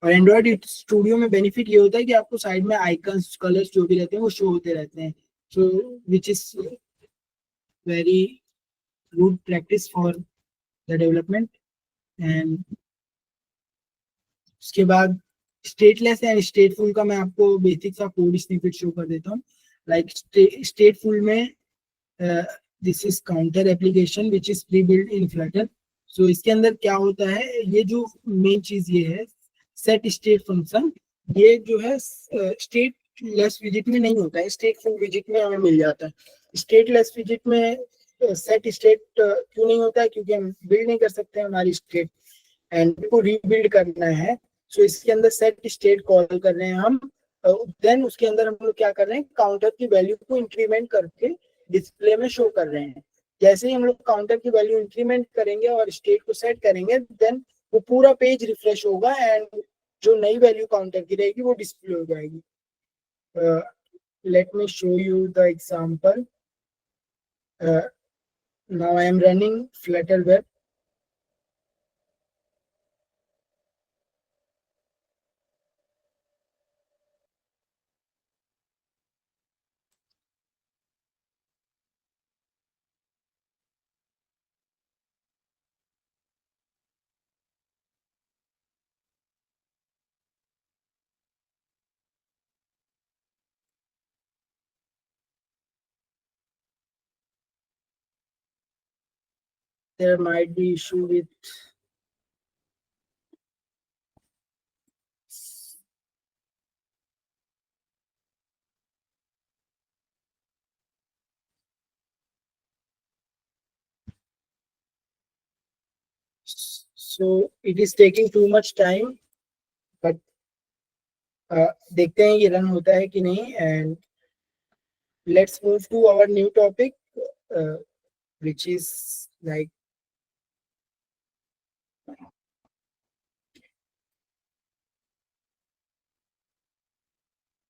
और एंड्रॉइड स्टूडियो में बेनिफिट ये होता है कि आपको साइड में आइकन्स, कलर्स जो भी रहते हैं वो शो होते रहते हैं, so which is very good practice for the development. And उसके बाद स्टेटलेस एंड स्टेटफुल का मैं आपको बेसिक सा कोड स्निपेट शो कर देता हूँ. लाइक स्टेटफुल में this is counter application which is pre build in Flutter. So इसके अंदर क्या होता है, ये जो मेन चीज ये है सेट स्टेट फंक्शन, ये जो है स्टेटलेस विजिट में नहीं होता है, स्टेटफुल विजिट में हमें मिल जाता है. स्टेटलेस विजिट में सेट स्टेट क्यों नहीं होता है, क्योंकि हम बिल्ड नहीं कर सकते हैं हमारी स्टेट एंड को रीबिल्ड करना है. सो इसके अंदर सेट स्टेट कॉल कर रहे हैं हम. देन उसके अंदर हम लोग क्या कर रहे हैं, काउंटर की वैल्यू को इंक्रीमेंट करके डिस्प्ले में शो कर रहे हैं. जैसे ही हम लोग काउंटर की वैल्यू इंक्रीमेंट करेंगे और स्टेट को सेट करेंगे, देन वो पूरा पेज रिफ्रेश होगा एंड जो नई वैल्यू काउंटर की रहेगी वो डिस्प्ले हो जाएगी. Let me show you the example. Now I am running Flutter web. There might be issue with so it is taking too much time, but देखते हैं ये रन होता है कि नहीं. And let's move to our new topic which is like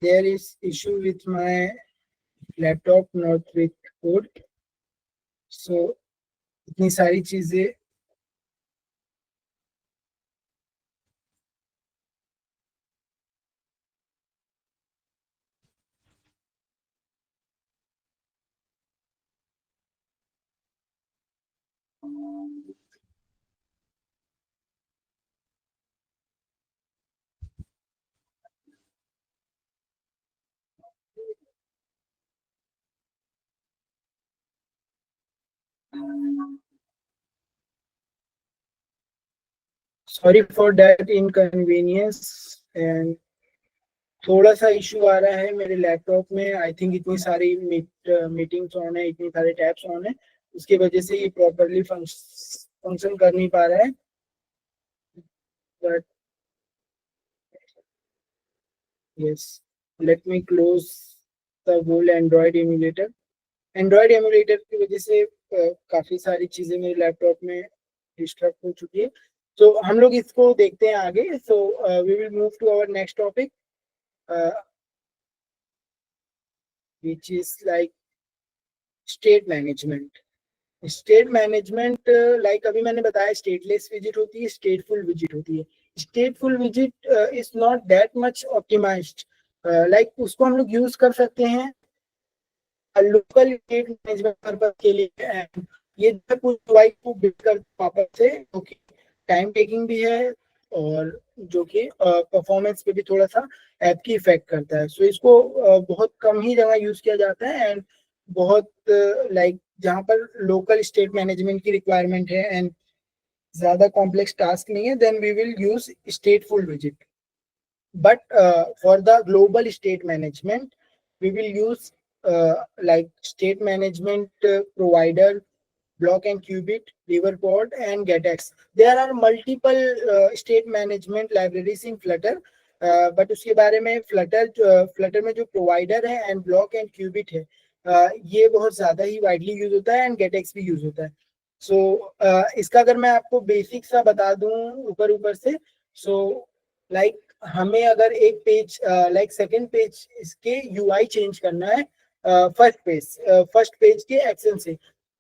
there is issue with my laptop, not with code. So इतनी सारी चीजें sorry for that inconvenience. And थोड़ा सा इशू आ रहा है मेरे लैपटॉप में. आई थिंक इतनी सारी मीटिंग्स ऑन है, इतनी सारे टैब्स ऑन है, उसकी वजह से ये प्रॉपरली फंक्शन कर नहीं पा रहा है. But yes, let me close the whole Android emulator. Android emulator की वजह से काफी सारी चीजें मेरे लैपटॉप में डिस्ट्रक्ट हो चुकी है. तो हम लोग इसको देखते हैं आगे. So we will move to our next topic which is like state management. State management like अभी मैंने बताया स्टेटलेस विजिट होती है, स्टेटफुल विजिट होती है. स्टेटफुल विजिट is not that much optimised. Like उसको हम लोग यूज कर सकते हैं लोकल स्टेट मैनेजमेंट पर्पस के लिए. एंड ये कुछ UI को बिल्ड कर वापस से, क्योंकि टाइम टेकिंग भी है और जो कि परफॉर्मेंस पे भी थोड़ा सा ऐप की इफेक्ट करता है. सो इसको बहुत कम ही जगह यूज किया जाता है एंड बहुत लाइक जहाँ पर लोकल स्टेट मैनेजमेंट की रिक्वायरमेंट है एंड ज्यादा कॉम्प्लेक्स टास्क नहीं है, then we will use stateful विजिट. But for the global state management we will use like state management provider, block and qubit, liverpod and getex. There are multiple state management libraries in flutter, but उसके बारे में flutter में जो provider है and block and qubit है, ये बहुत ज्यादा ही widely यूज होता है एंड getex भी यूज होता है. सो इसका अगर मैं आपको बेसिक सा बता दूं ऊपर से, सो लाइक हमें अगर एक पेज लाइक सेकंड पेज इसके UI चेंज करना है फर्स्ट पेज के एक्शन से,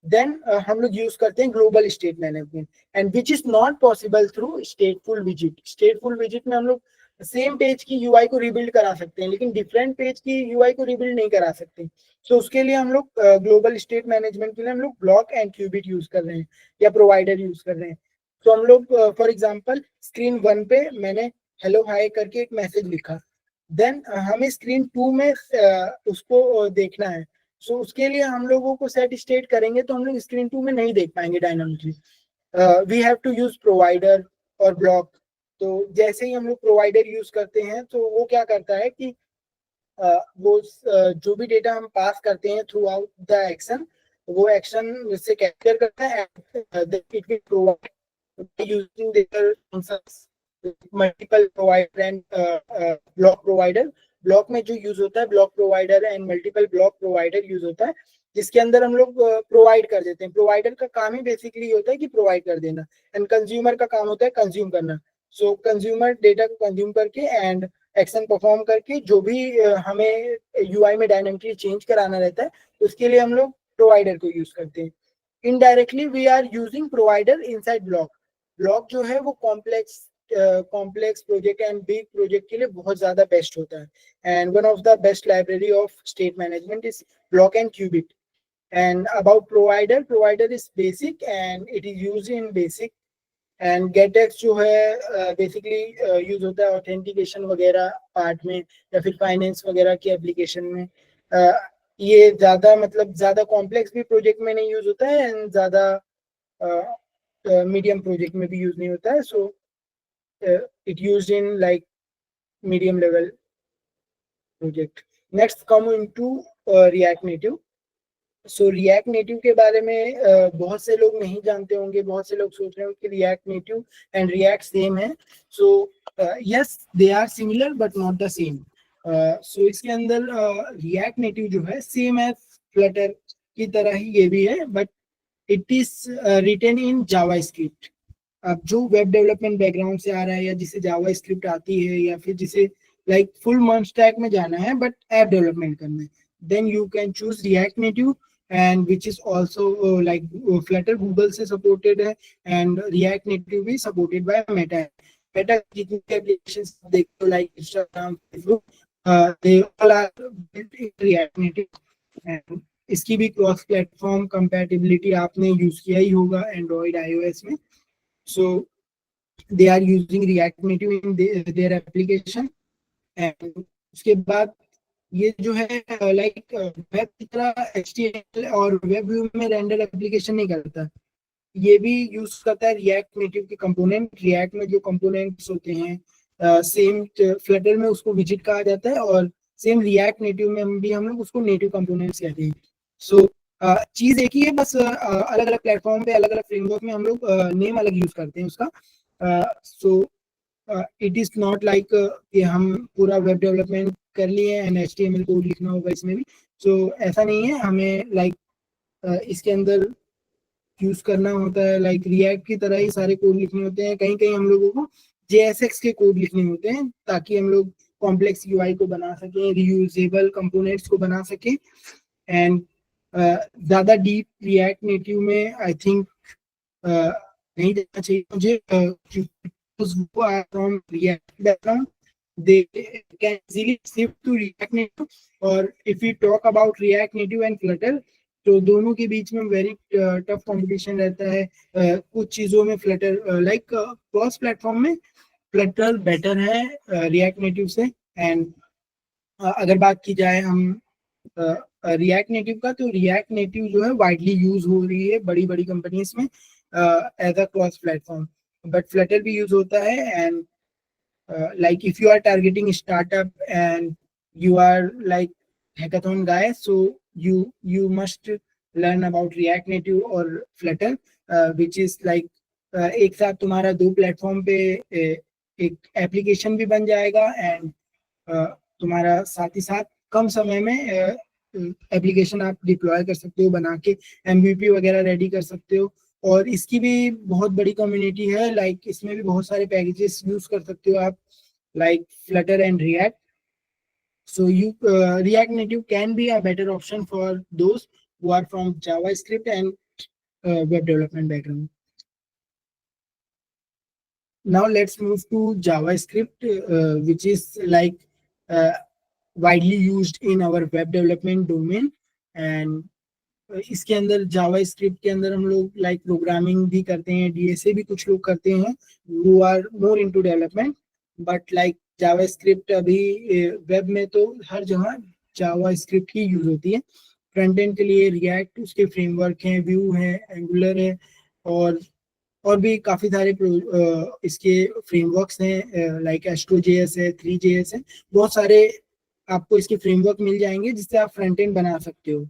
देन हम लोग यूज करते हैं global state management and which is not possible through स्टेटफुल visit. स्टेटफुल visit में हम लोग सेम पेज की यूआई को रिबिल्ड करा सकते हैं, लेकिन डिफरेंट पेज की यूआई को रिबिल्ड नहीं करा सकते। तो उसके लिए हम लोग ग्लोबल स्टेट मैनेजमेंट के लिए हम लोग ब्लॉक एंड क्यूबिट यूज कर रहे हैं या प्रोवाइडर यूज कर रहे हैं। तो हम लोग फॉर एग्जांपल स्क्रीन 1 पे मैंने हेलो हाय करके एक मैसेज लिखा, देन हमें स्क्रीन 2 में उसको देखना है। सो उसके लिए हम लोगों को सेट स्टेट करेंगे तो हम लोग स्क्रीन 2 में नहीं देख पाएंगे dynamically. We have to use provider और ब्लॉक। तो जैसे ही हम लोग प्रोवाइडर यूज करते हैं तो वो क्या करता है कि वो जो भी डेटा हम पास करते हैं थ्रू आउट द एक्शन, वो एक्शन से कैप्चर करता है and it will provide using their functions multiple provider and block provider. Block में जो यूज होता है block provider and multiple block provider use होता है, जिसके अंदर हम लोग प्रोवाइड कर देते हैं। प्रोवाइडर का काम ही बेसिकली होता है कि प्रोवाइड कर देना, एंड कंज्यूमर का काम होता है कंज्यूम करना। सो कंज्यूमर डेटा को कंज्यूम करके एंड एक्शन परफॉर्म करके जो भी हमें यूआई में डायनामिकली चेंज कराना रहता है उसके लिए हम लोग प्रोवाइडर को यूज करते हैं। Indirectly we are using provider inside bloc. Bloc जो है वो complex project and big project के लिए बहुत ज्यादा बेस्ट होता है, and one of the best library of state management is bloc and Cubit. And about provider, provider is basic and it is used in basic. And GetX जो है बेसिकली यूज होता है ऑथेंटिकेशन वगैरह पार्ट में या फिर फाइनेंस वगैरह की एप्लीकेशन में। ये ज्यादा मतलब ज्यादा कॉम्प्लेक्स भी प्रोजेक्ट में नहीं यूज होता है एंड ज्यादा मीडियम प्रोजेक्ट में भी यूज नहीं होता है। So it used in like medium level project. Next come into react native. So react native के बारे में बहुत से लोग नहीं जानते होंगे, बहुत से लोग सोच रहे होंगे कि React Native and React same है। So yes they are similar but not the same. So इसके अंदर रिएक्ट नेटिव जो है सेम है फ्लटर की तरह ही ये भी है, but it is written in JavaScript. अब जो वेब डेवलपमेंट बैकग्राउंड से आ रहा है या जिसे जावा स्क्रिप्ट आती है या फिर जिसे लाइक फुल मंच स्टैक में जाना है बट ऐप डेवलपमेंट करना है, then you can choose React Native, and which is also like Flutter Google से supported है, and React Native भी supported by Meta। Meta जितनी applications देखते हो like Instagram, Facebook, they all are built in React Native। and इसकी भी क्रॉस प्लेटफॉर्म कंपैटिबिलिटी आपने यूज किया ही होगा एंड्रॉइड iOS में। so they are using React Native in their application। and उसके बाद ये जो है लाइक वेब की तरह HTML और वेब व्यू में रेंडर एप्लीकेशन नहीं करता, ये भी यूज करता है रिएक्ट नेटिव के कंपोनेंट। रिएक्ट में जो कंपोनेंट्स होते हैं सेम फ्लटर में उसको विजिट कहा जाता है और सेम रिएक्ट नेटिव में भी हम लोग उसको नेटिव कंपोनेंट्स कहते हैं। सो चीज एक ही है, बस अलग अलग प्लेटफॉर्म पे अलग अलग फ्रेमवर्क में हम लोग नेम अलग यूज करते हैं उसका। So it is not like कि हम पूरा वेब डेवलपमेंट कर लिए एंड HTML कोड लिखना होगा इसमें भी। सो ऐसा नहीं है, हमें लाइक इसके अंदर यूज करना होता है लाइक रिएक्ट की तरह ही सारे कोड लिखने होते हैं। कहीं कहीं हम लोगों को JSX के कोड लिखने होते हैं ताकि हम लोग कॉम्प्लेक्स यूआई को बना सकें, रियूजेबल कंपोनेंट्स को बना सकें। एंड ज्यादा डीप रिएक्ट नेटिव में आई थिंक नहीं जाना चाहिए मुझे, who are from React background, they can easily shift to React Native। और if we talk about React Native and Flutter, तो दोनों के बीच में वेरी टफ कंपटीशन रहता है। कुछ चीजों में फ्लटर लाइक क्रॉस प्लेटफॉर्म में फ्लटर बेटर है रिएक्ट नेटिव से। एंड अगर बात की जाए हम रिएक्ट नेटिव का, तो रिएक्ट नेटिव जो है वाइडली यूज हो रही है बड़ी बड़ी कंपनीज में as a cross platform, but Flutter भी यूज होता है। And like if you are targeting startup and you are like hackathon guy, so you must learn about React Native और Flutter, which is like एक साथ तुम्हारा दो प्लेटफॉर्म पे एक एप्लीकेशन भी बन जाएगा एंड तुम्हारा साथ ही साथ कम समय में एप्लीकेशन आप डिप्लॉय कर सकते हो, बना के MVP वगैरह रेडी कर सकते हो। और इसकी भी बहुत बड़ी कम्युनिटी है, लाइक इसमें भी बहुत सारे पैकेजेस यूज कर सकते हो आप like Flutter and React। So you React Native can be a better option for those who are from JavaScript and web development background। Now let's move to JavaScript, which is like uh, widely used in our web development domain. And इसके अंदर जावा स्क्रिप्ट के अंदर हम लोग लाइक प्रोग्रामिंग भी करते हैं, डीएसए भी कुछ लोग करते हैं who are more into development. But like JavaScript अभी वेब में तो हर जगह जावा स्क्रिप्ट ही यूज होती है. फ्रंट एंड के लिए रिएक्ट उसके फ्रेमवर्क हैं, व्यू है, एंगुलर है, और भी काफी सारे इसके फ्रेमवर्क्स हैं, लाइक एस्ट्रो.js है, 3JS है. बहुत सारे आपको इसके फ्रेमवर्क मिल जाएंगे जिससे आप फ्रंट एंड बना सकते हो.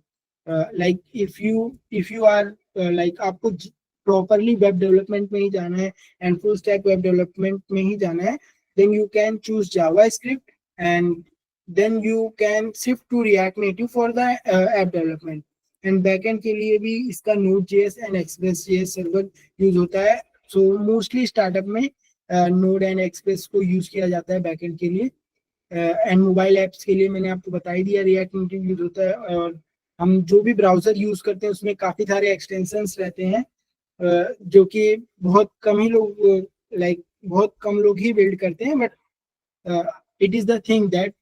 Like if you are like आपको प्रॉपरली वेब डेवलपमेंट में ही जाना है and full stack web development में ही जाना है, then you can choose JavaScript and then you can shift to React Native for the app development. And backend के लिए भी इसका Node.js and Express.js server use होता है. सो मोस्टली स्टार्टअप में नोड एंड एक्सप्रेस को यूज किया जाता है बैकएंड के लिए. एंड मोबाइल एप्स के लिए मैंने आपको बता ही दिया रिएक्ट नेटिव यूज होता है. और हम जो भी ब्राउजर यूज करते हैं उसमें काफी सारे एक्सटेंशंस रहते हैं, जो कि बहुत कम ही लोग लाइक बहुत कम लोग ही बिल्ड करते हैं. But it is the thing that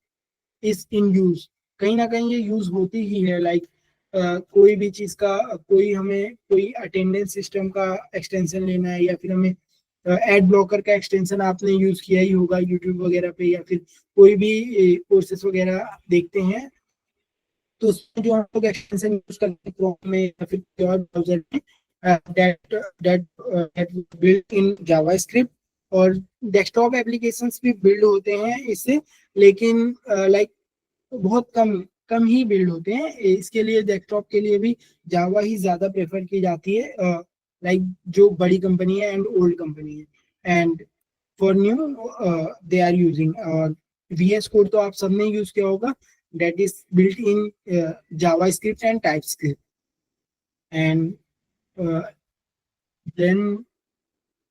is in use. कहीं ना कहीं ये यूज होती ही है. लाइक कोई भी चीज का हमें कोई अटेंडेंस सिस्टम का एक्सटेंशन लेना है, या फिर हमें एड ब्लॉकर का एक्सटेंशन आपने यूज किया ही होगा यूट्यूब वगैरह पे, या फिर कोई भी कोर्सेस वगैरह देखते हैं तो उसमें जो हम लोग एक्सटेंशन यूज करते हैं क्रोम में या फिर कोई और ब्राउजर में, that that build in JavaScript. और डेस्कटॉप एप्लीकेशंस भी बिल्ड होते हैं इससे, लेकिन लाइक बहुत कम कम ही बिल्ड होते हैं. इसके लिए डेस्कटॉप के लिए भी जावा ही ज्यादा प्रेफर की जाती है, लाइक जो बड़ी कंपनी है एंड ओल्ड कंपनी है. And for new they are using, और VS कोड तो आप सबने यूज किया होगा, that is built in JavaScript and TypeScript. And then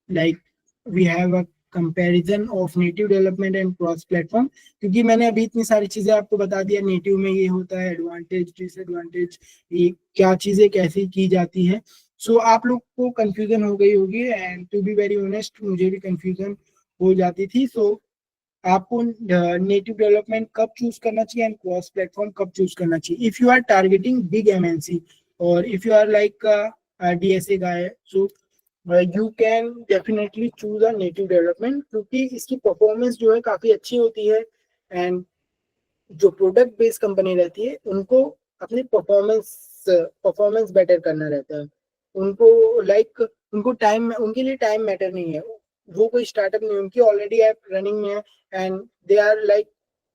like we have a comparison of native development and cross platform. क्योंकि मैंने अभी इतनी सारी चीजें आपको बता दिया, नेटिव में ये होता है, एडवांटेज डिसएडवांटेज, ये क्या चीजें कैसे की जाती है. सो आप लोग को कंफ्यूजन हो गई होगी, and to be very honest मुझे भी कंफ्यूजन हो जाती थी. सो आपको नेटिव डेवलपमेंट कब चूज करना चाहिए एंड क्रॉस प्लेटफॉर्म कब चूज करना चाहिए. If you are targeting big MNC और if you are like DSA guy, so you can definitely choose a native development, क्योंकि इसकी परफॉर्मेंस जो है काफी अच्छी होती है. एंड जो प्रोडक्ट बेस्ड कंपनी रहती है उनको अपनी परफॉर्मेंस बेटर करना रहता है. उनको लाइक उनको टाइम, उनके लिए टाइम मैटर नहीं है. वो कोई स्टार्टअप नहीं, उनकी ऑलरेडी ऐप रनिंग में है and they are like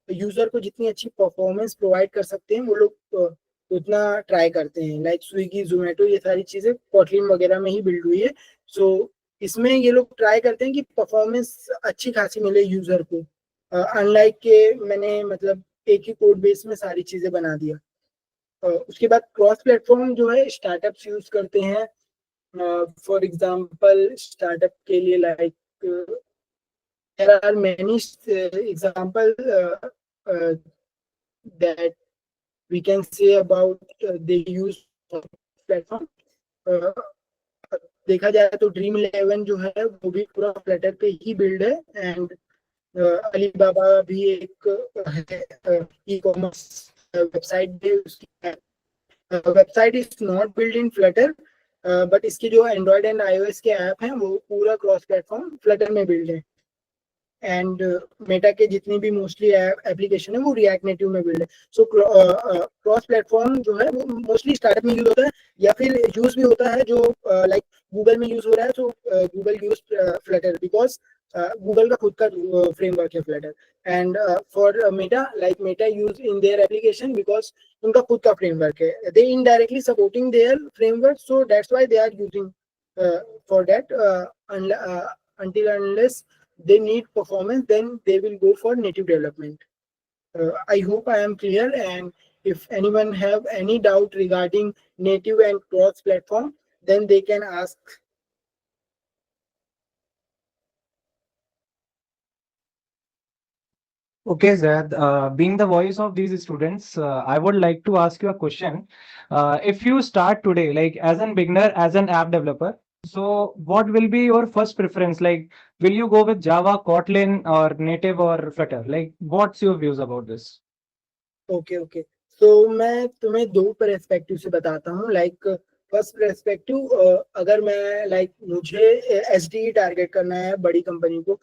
user को जितनी अच्छी परफॉर्मेंस प्रोवाइड कर सकते हैं वो लोग उतना ट्राई करते हैं. लाइक स्विगी, जोमेटो, ये सारी चीजें कॉटलिन वगैरह में ही बिल्ड हुई है. सो इसमें ये लोग ट्राई करते हैं कि परफॉर्मेंस अच्छी खासी मिले यूजर को, अनलाइक के मैंने मतलब एक ही कोड बेस में सारी चीजें बना दिया. उसके बाद क्रॉस प्लेटफॉर्म जो है स्टार्टअप्स यूज करते हैं. फॉर एग्जांपल स्टार्टअप के लिए like there are many example that we can say about they use platform. देखा जाए तो Dream11 जो है वो भी पूरा फ्लटर पे ही बिल्ड है. एंड अलीबाबा भी एक ई-कॉमर्स वेबसाइट भी, उसकी website is not build in Flutter, but इसके जो एंड्रॉयड एंड iOS के ऐप हैं वो पूरा क्रॉस प्लेटफॉर्म फ्लटर में बिल्ड है. एंड मेटा के जितनी भी मोस्टली एप्लीकेशन है वो रिएक्ट नेटिव में बिल्ड है. सो क्रॉस प्लेटफॉर्म जो है वो मोस्टली स्टार्टअप में यूज होता है, या फिर यूज भी होता है जो लाइक गूगल में यूज हो रहा है. So Google use Flutter because Google का खुद का फ्रेमवर्क है Flutter. And for Meta, like Meta use in their application because उनका खुद का फ्रेमवर्क है. They indirectly supporting their framework, so that's why they are using for that. until unless they need performance, then they will go for native development. I hope I am clear, and if anyone have any doubt regarding native and cross platform, then they can ask. Okay, Zad, being the voice of these students, I would like to ask you a question. If you start today, like as a beginner, as an app developer, So what will be your first preference? Like, will you go with Java, Kotlin, or native or Flutter? Like, what's your views about this? Okay okay so मैं तुम्हें दो पर्सपेक्टिव से बताता हूँ लाइक फर्स्ट पर्सपेक्टिव अगर मैं लाइक मुझे एसडी टारगेट करना है बड़ी कंपनी को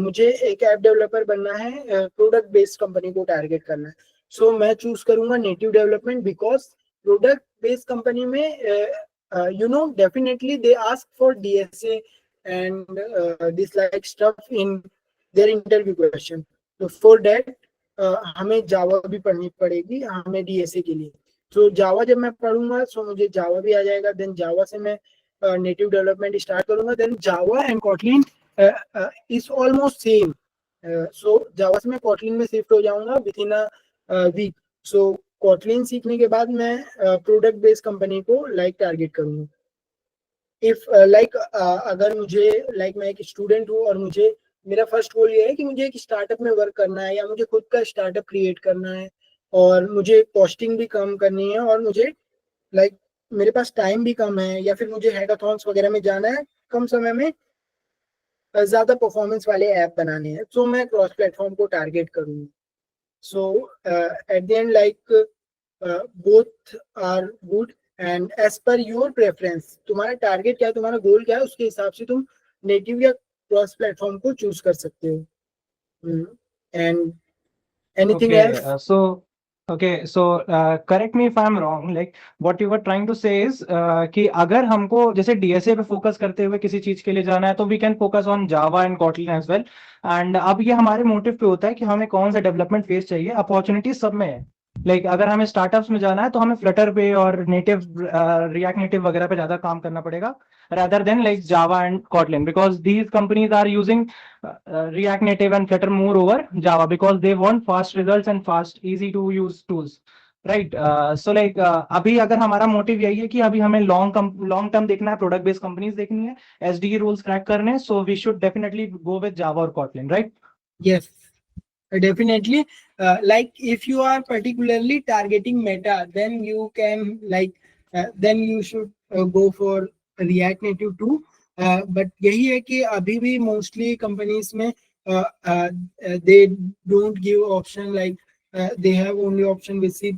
मुझे एक ऐप डेवलपर बनना है प्रोडक्ट बेस्ड कंपनी को टारगेट करना है सो मैं चूज करूंगा native development because product based company में you know definitely they ask for DSA and this like stuff in their interview question तो फॉर दैट हमें जावा भी पढ़नी पड़ेगी हमें डीएसए के लिए तो जावा जब मैं पढ़ूंगा सो मुझे जावा भी आ जाएगा देन जावा से मैं नेटिव डेवलपमेंट स्टार्ट करूंगा then Java and Kotlin is almost same so Java से मैं कॉटलिन में शिफ्ट हो जाऊंगा within a week so Kotlin सीखने के बाद मैं प्रोडक्ट बेस्ड कंपनी को लाइक टारगेट करूंगा इफ लाइक अगर मुझे लाइक मैं एक स्टूडेंट हूँ और मुझे मेरा फर्स्ट गोल ये है कि मुझे एक स्टार्टअप में वर्क करना है या मुझे खुद का स्टार्टअप क्रिएट करना है और मुझे कॉस्टिंग भी कम करनी है और मुझे लाइक मेरे पास टाइम भी कम है या फिर मुझे हैकाथॉन्स वगैरह में जाना है कम समय में ज्यादा परफॉर्मेंस वाले ऐप बनाने हैं सो मैं क्रॉस प्लेटफॉर्म को टारगेट करूंगा so at the end like both are good and as per your preference तुम्हारा टारगेट क्या है तुम्हारा गोल क्या है उसके हिसाब से तुम नेटिव या क्रॉस प्लेटफॉर्म को चूज कर सकते हो and anything Okay, else correct me if I'm wrong. Like, what you were trying to say is कि अगर हमको जैसे डीएसए पे फोकस करते हुए किसी चीज के लिए जाना है तो we can focus on Java and Kotlin as well. And अब ये हमारे मोटिव पे होता है कि हमें कौन सा डेवलपमेंट फेस चाहिए. अपॉर्चुनिटी सब में है. लाइक अगर हमें स्टार्टअप्स में जाना है तो हमें फ्लटर पे और नेटिव रिएक्ट नेटिव वगैरह पे ज्यादा काम करना पड़ेगा rather than like Java and Kotlin, because these companies are using React Native and Flutter more over Java because they want fast results and fast, easy to use tools. Right. So like अभी अगर हमारा मोटिव यही है कि अभी हमें लॉन्ग टर्म देखना है, प्रोडक्ट बेस्ड कंपनीज देखनी है, एसडी रूल्स क्रैक करने, so we should definitely go with Java और Kotlin, right? yes definitely like if you are particularly targeting meta then you can like then you should go for react native too but यही है कि अभी भी mostly companies में they don't give option like they have only option with C++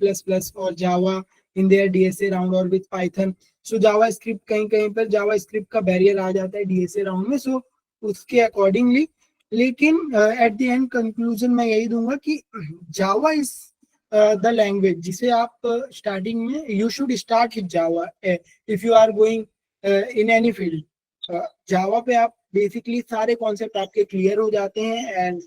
or Java in their DSA round or with Python so JavaScript कहीं कहीं पर JavaScript का barrier आ जाता है DSA round में so उसके accordingly लेकिन एट द एंड कंक्लूजन मैं यही दूंगा कि जावा इज द लैंग्वेज जिसे आप स्टार्टिंग में you should start with Java if you are going in any field Java पे आप बेसिकली सारे कॉन्सेप्ट आपके क्लियर हो जाते हैं एंड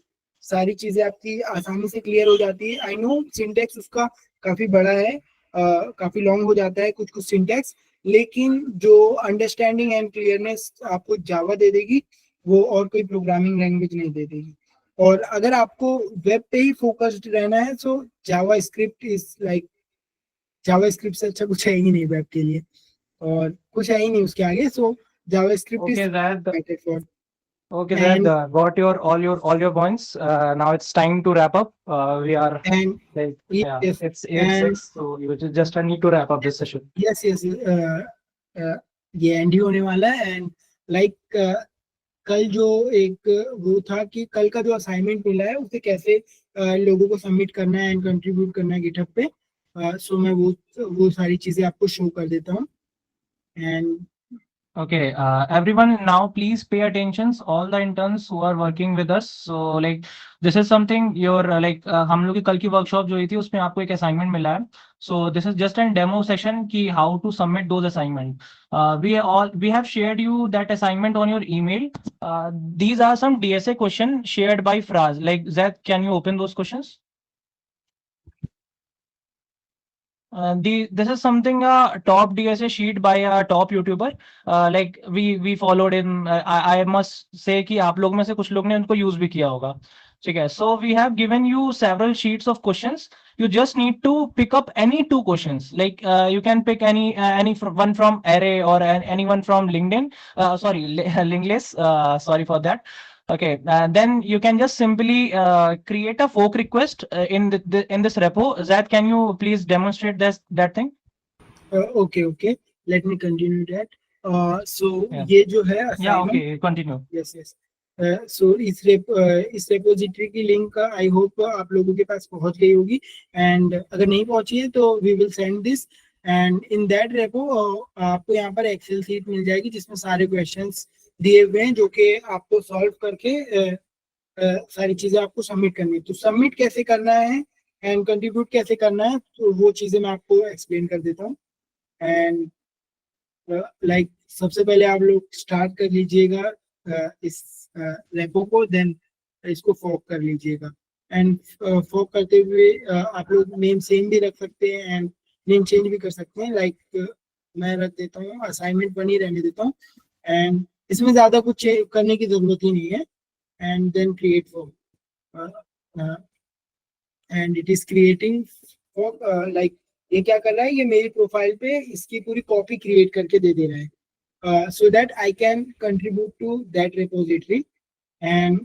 सारी चीजें आपकी आसानी से क्लियर हो जाती है आई नो सिंटेक्स उसका काफी बड़ा है काफी लॉन्ग हो जाता है कुछ कुछ सिंटेक्स लेकिन जो अंडरस्टैंडिंग एंड क्लियरनेस आपको जावा दे देगी वो और कोई प्रोग्रामिंग लैंग्वेज नहीं दे देगी और अगर आपको वेब पे ही फोकस्ड रहना है तो JavaScript is like JavaScript से अच्छा कुछ है ही नहीं वेब के लिए और कुछ है ही नहीं उसके आगे so JavaScript is Okay, Zad. Better for Okay, Zad, and got your points. Now it's time to wrap up. We are and like, yeah, yes it's and 8:06, so you just need to wrap up this session. Yes yes ये एंड ही होने वाला है एंड लाइक कल जो एक वो था कि कल का जो असाइनमेंट मिला है उसे कैसे लोगों को सबमिट करना है एंड कंट्रीब्यूट करना है गिटहब पे सो मैं वो सारी चीजें आपको शो कर देता हूँ and Okay, everyone now please pay attention, all the interns who are working with us. So like this is something your हम लोग की कल की वर्कशॉप जो हुई थी उसमें आपको एक असाइनमेंट मिला है. So this is just a demo session कि how to submit those assignment. We have shared you that assignment on your email. These are some DSA question shared by Fraz. Like Zed, can you open those questions? This is something a top DSA sheet by a top YouTuber. Like we followed him. I must say कि आप लोग में से कुछ लोग ने उनको use भी किया होगा. ठीक है. So we have given you several sheets of questions. You just need to pick up any two questions. Like you can pick any one from Array or anyone from LinkedIn. Sorry, Linkless. Sorry for that. Okay, then you can just simply create a fork request in this repo. Zad, can you please demonstrate that thing? okay let me continue that so Yeah. ये जो है Yeah, assignment, okay, continue. Yes yes, so इस रेपोजिटरी की लिंक आई होप आप लोगों के पास पहुंच गई होगी, एंड अगर नहीं पहुंची है तो we will send this, and in that repo आपको यहाँ पर एक्सेल शीट मिल जाएगी जिसमें सारे क्वेश्चंस दिए हुए हैं जो कि आपको सॉल्व करके सारी चीजें आपको सबमिट करनी है। तो सबमिट कैसे करना है एंड कंट्रीब्यूट कैसे करना है, तो वो चीजें मैं आपको एक्सप्लेन कर देता हूँ। एंड लाइक सबसे पहले आप लोग स्टार्ट कर लीजिएगा इस रेपो को, देन इसको फॉर्क कर लीजिएगा, एंड फॉर्क करते हुए आप लोग नेम सेम भी रख सकते हैं एंड नेम चेंज भी कर सकते हैं। लाइक मैं रख देता हूँ असाइनमेंट बनी रहने देता हूँ, एंड इसमें ज्यादा कुछ करने की जरूरत ही नहीं है, and then create form, and it is creating form. Like ये क्या कर रहा है, ये मेरी प्रोफाइल पे इसकी पूरी कॉपी क्रिएट करके दे रहा है, so that I can contribute to that repository, and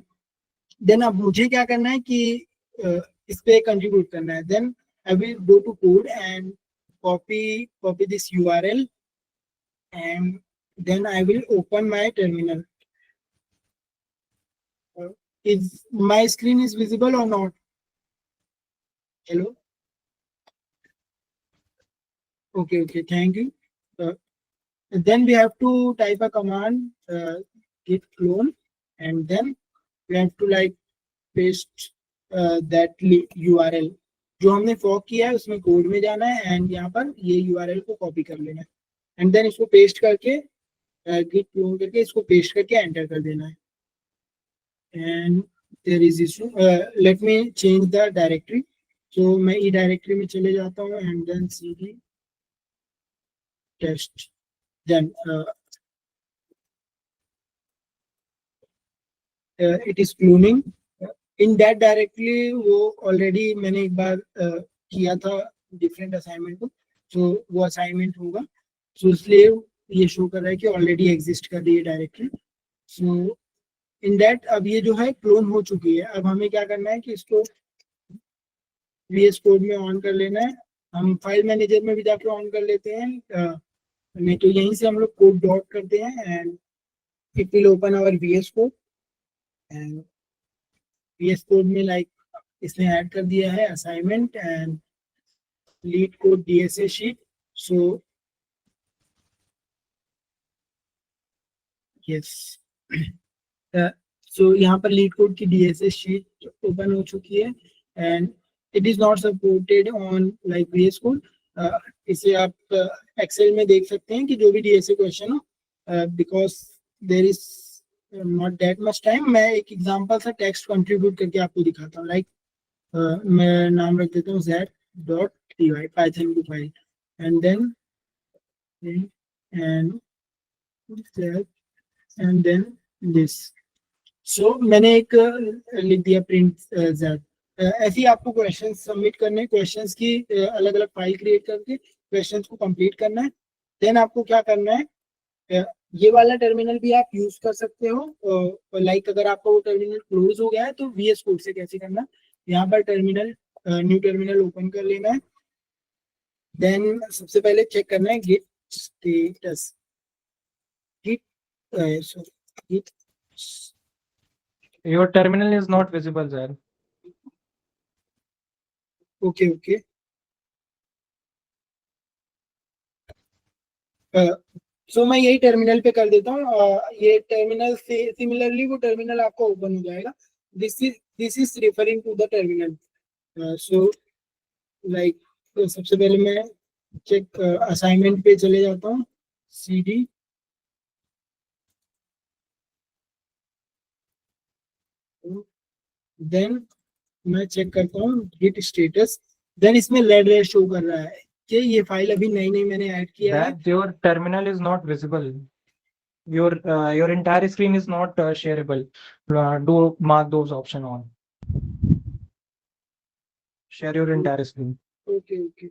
then अब मुझे क्या करना है कि इस पे कंट्रीब्यूट करना है। then I will go to code and copy this URL, and then I will open my terminal. Is my screen is visible or not? Hello? Okay, thank you. Then we have to type a command, git clone, and then we have to like paste that URL जो हमने फॉर्क किया है उसमें कोड में जाना है, एंड यहाँ पर ये URL को कॉपी कर लेना है, एंड देन इसको पेस्ट करके गिट क्लोन करके इसको पेस्ट करके एंटर कर देना है। And there is issue, let me change the directory, so मैं ई डायरेक्टरी में चले जाता हूँ, and then cd test, then it is cloning in that directly। वो ऑलरेडी मैंने एक बार किया था डिफरेंट असाइनमेंट को, तो वो असाइनमेंट होगा, सो इसलिए ये शो कर रहा है कि ऑलरेडी एग्जिस्ट कर रही है डायरेक्टली। सो इन दैट अब ये जो है क्लोन हो चुकी है। अब हमें क्या करना है कि इसको VS कोड में ऑन कर लेना है। हम फाइल मैनेजर में भी जाके ऑन कर लेते हैं, नहीं तो यहीं से हम लोग कोड डॉट करते हैं, and it will open our VS code, and VS code में लाइक इसने ऐड कर दिया है assignment and LeetCode DSA sheet. So yes, so यहाँ पर लीड कोड की DSA शीट ओपन हो चुकी है, and it is not supported on like VS code. इसे आप एक्सेल में देख सकते हैं कि जो भी DSA क्वेश्चन हो, because there is not that much time. मैं एक एग्जांपल सा टेक्स्ट कंट्रीब्यूट करके आपको दिखाता हूँ। लाइक मैं नाम रख देता हूँ z.py पाइथन की file, and then and then this. So मैंने एक लिख दिया प्रिंट z। ऐसे ही आपको क्वेश्चन सबमिट करने, क्वेश्चंस की अलग अलग फाइल क्रिएट करके क्वेश्चंस को कंप्लीट करना है। देन आपको क्या करना है, ये वाला टर्मिनल भी आप यूज कर सकते हो। लाइक अगर आपका वो टर्मिनल क्लोज हो गया है तो VS कोड से कैसे करना, यहाँ पर टर्मिनल न्यू टर्मिनल ओपन कर लेना है। देन सबसे पहले चेक करना है git status, git Your terminal is not visible, sir. Okay, so मैं यही टर्मिनल पे कर देता हूँ। ये टर्मिनल से सिमिलरली वो टर्मिनल आपको ओपन हो जाएगा। This is referring to the terminal. So like सबसे पहले मैं चेक असाइनमेंट पे चले जाता हूँ, cd देन मैं चेक करता हूँ गिट स्टेटस। देन इसमें रेड शो कर रहा है कि ये फाइल अभी नई मैंने ऐड किया है। That your terminal is not visible. Your entire screen is not shareable. Do mark those option on. Share your entire screen. Okay,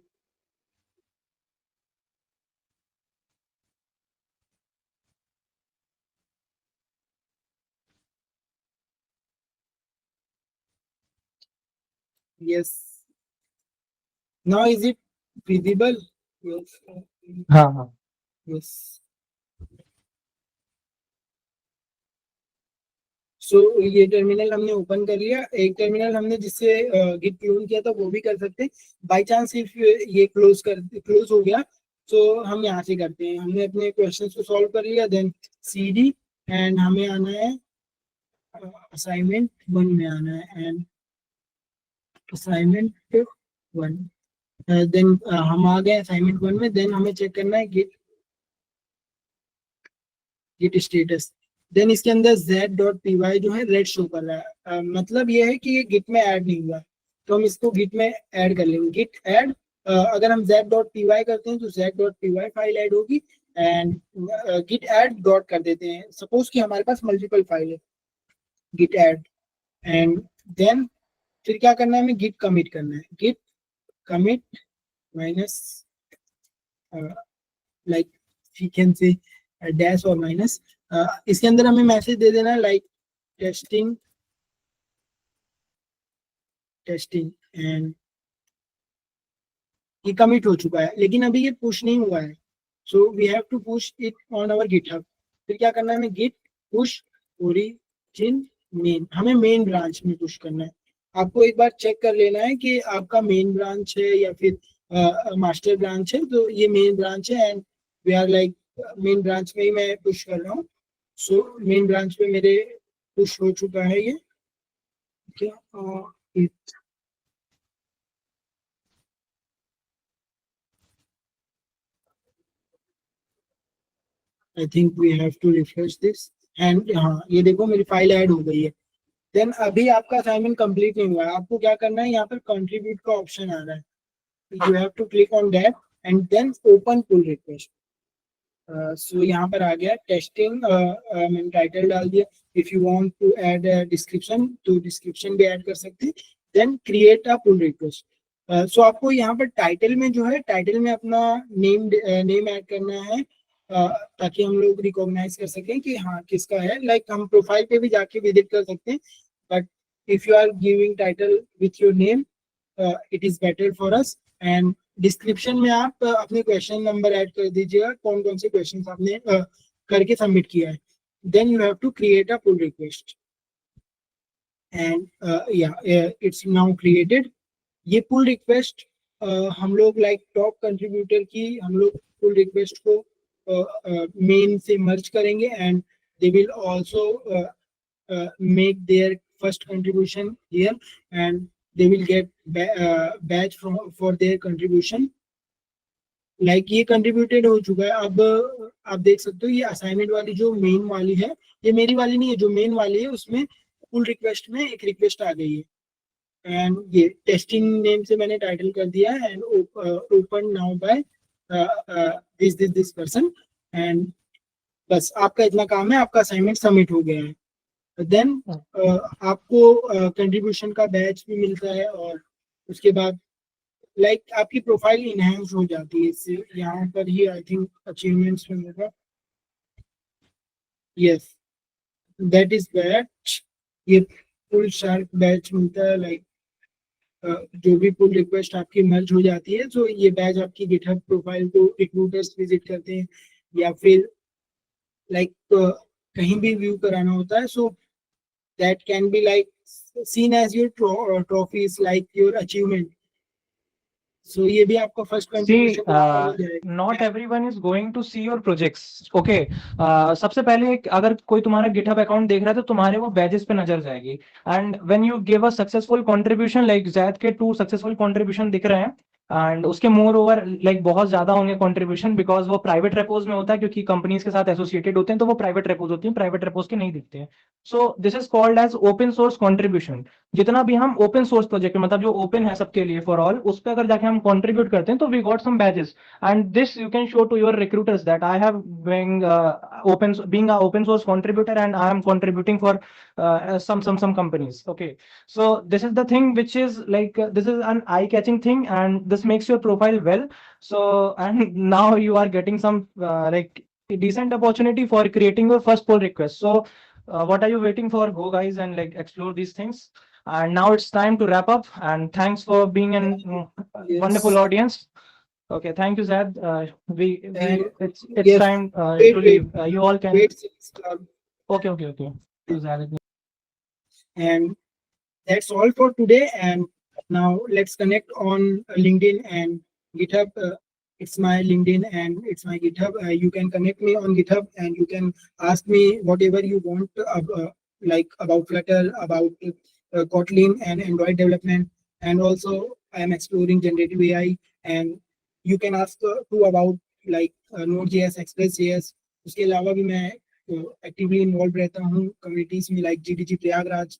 yes, now is it visible? Yes, हाँ, yes, सो ये टर्मिनल हमने ओपन कर लिया। एक टर्मिनल हमने जिससे गिट क्लोन किया था वो भी कर सकते हैं। बाई चांस इफ ये क्लोज हो गया तो हम यहाँ से करते हैं। हमने अपने क्वेश्चन को सॉल्व कर लिया, देन CD एंड हमें आना है असाइनमेंट 1 में आना है एंड असाइनमेंट 1 देन हम आ गए असाइनमेंट 1 में। देन हमें चेक करना है गिट स्टेटस। देन इसके अंदर z.py जो है रेड शो कर रहा है, मतलब ये है कि ये गिट में ऐड नहीं हुआ, तो हम इसको गिट में ऐड कर लेंगे। गिट ऐड, अगर हम z.py करते हैं तो z.py फाइल ऐड होगी एंड गिट ऐड डॉट कर देते हैं। सपोज कि हमारे पास मल्टीपल फाइल है गिट ऐड एंड देन फिर क्या करना है, हमें गिट कमिट करना है। Git commit minus like you can say dash और माइनस, इसके अंदर हमें मैसेज दे देना है लाइक टेस्टिंग एंड ये कमिट हो चुका है लेकिन अभी ये पुश नहीं हुआ है, so we have to push it on our GitHub. फिर क्या करना है, हमें गिट पुश ओरिजिन मेन, हमें मेन ब्रांच में पुश करना है। आपको एक बार चेक कर लेना है कि आपका मेन ब्रांच है या फिर मास्टर ब्रांच है। तो ये मेन ब्रांच है and we are like main branch में ही मैं पुश कर रहा हूँ। सो मेन ब्रांच में मेरे पुश हो चुका है ये। I think we have to refresh this and हाँ ये देखो मेरी फाइल ऐड हो गई है। देन अभी आपका असाइनमेंट कंप्लीट नहीं हुआ है, आपको क्या करना है, यहाँ पर कंट्रीब्यूट का ऑप्शन आ रहा है, you have to click on that and then open pull request. So यहाँ पर आ गया टेस्टिंग, मैंने टाइटल डाल दिया। If you want to add description तो डिस्क्रिप्शन भी ऐड कर सकते हैं। Then create a pull request. So आपको यहाँ पर टाइटल में जो है, टाइटल में अपना नेम ऐड करना है, ताकि हम लोग रिकॉग्नाइज कर सकें कि हाँ किसका है। लाइक हम प्रोफाइल पे भी जाके विजिट कर सकते हैं, but if you are giving title with your name it is better for us. And description में आप अपने क्वेश्चन नंबर ऐड कर दीजिएगा, कौन कौन से क्वेश्चन आपने करके सबमिट किया है। Then you have to create a pull request and it's now created. ये पुल रिक्वेस्ट हम लोग लाइक टॉप कंट्रीब्यूटर की हम लोग पुल रिक्वेस्ट को मेन से मर्ज करेंगे and they will also make their first contribution here and they will get badge for their contribution। Like ये कंट्रीब्यूटेड हो चुका है। अब आप देख सकते हो ये असाइनमेंट वाली जो मेन वाली है, ये मेरी वाली नहीं है, जो मेन वाली है उसमें पुल रिक्वेस्ट में एक रिक्वेस्ट आ गई है एंड ये टेस्टिंग नेम से मैंने टाइटल कर दिया है and open now by this person and बस आपका इतना काम है, आपका असाइनमेंट सबमिट हो गया है। देन आपको कंट्रीब्यूशन का बैच भी मिलता है और उसके बाद लाइक आपकी प्रोफाइल इनहेंस हो जाती है इससे। यहाँ पर ही आई थिंक अचीवमेंट्स में होगा, यस दैट इज बैच। ये फुल शार्प बैच मिलता है, लाइक जो भी पुल रिक्वेस्ट आपकी मर्ज हो जाती है तो ये बैच आपकी गिटहब प्रोफाइल को रिक्रूटर्स विजिट करते हैं या फिर लाइक कहीं भी व्यू कराना होता है, सो that can be like seen as your trophies, like your achievement। So ये भी आपका first See, not everyone is going to see your projects, okay? सबसे पहले अगर कोई तुम्हारा GitHub अकाउंट देख रहा है तो तुम्हारे वो बैजेस पे नजर जाएगी and when you give a successful contribution, like Zaid के 2 सक्सेसफुल कंट्रीब्यूशन दिख रहे हैं एंड उसके मोर ओवर लाइक बहुत ज्यादा होंगे कंट्रीब्यूशन, बिकॉज वो प्राइवेट रेपोज में होता है क्योंकि कंपनीज के साथ एसोसिएटेड होते हैं तो वो प्राइवेट रेपोज होती हैं, प्राइवेट रेपोज के नहीं दिखते हैं। So this is called as open source contribution. जितना भी हम ओपन सोर्स प्रोजेक्ट मतलब जो ओपन है सबके लिए फॉर ऑल, उस पर अगर जाके हम कंट्रीब्यूट करते हैं तो we got some badges and this you can show to your recruiters that I have being a open source contributor and I am contributing for some companies, okay? So this is the thing which is like this is an eye catching thing and this makes your profile well. So and now you are getting some like decent opportunity for creating your first pull request. So what are you waiting for? Go guys and like explore these things. And now it's time to wrap up and thanks for being an wonderful audience. Okay, thank you Zad. It's yes, time to leave. You all can okay. So Zad And that's all for today. And now let's connect on LinkedIn and GitHub. It's my LinkedIn and it's my GitHub. You can connect me on GitHub and you can ask me whatever you want, like about Flutter, about Kotlin and Android development. And also I am exploring generative AI, and you can ask too about like Node.js, Express.js. उसके अलावा भी मैं एक्टिवली इन्वॉल्व रहता हूँ कम्युनिटीज में, like GDG Prayagraj,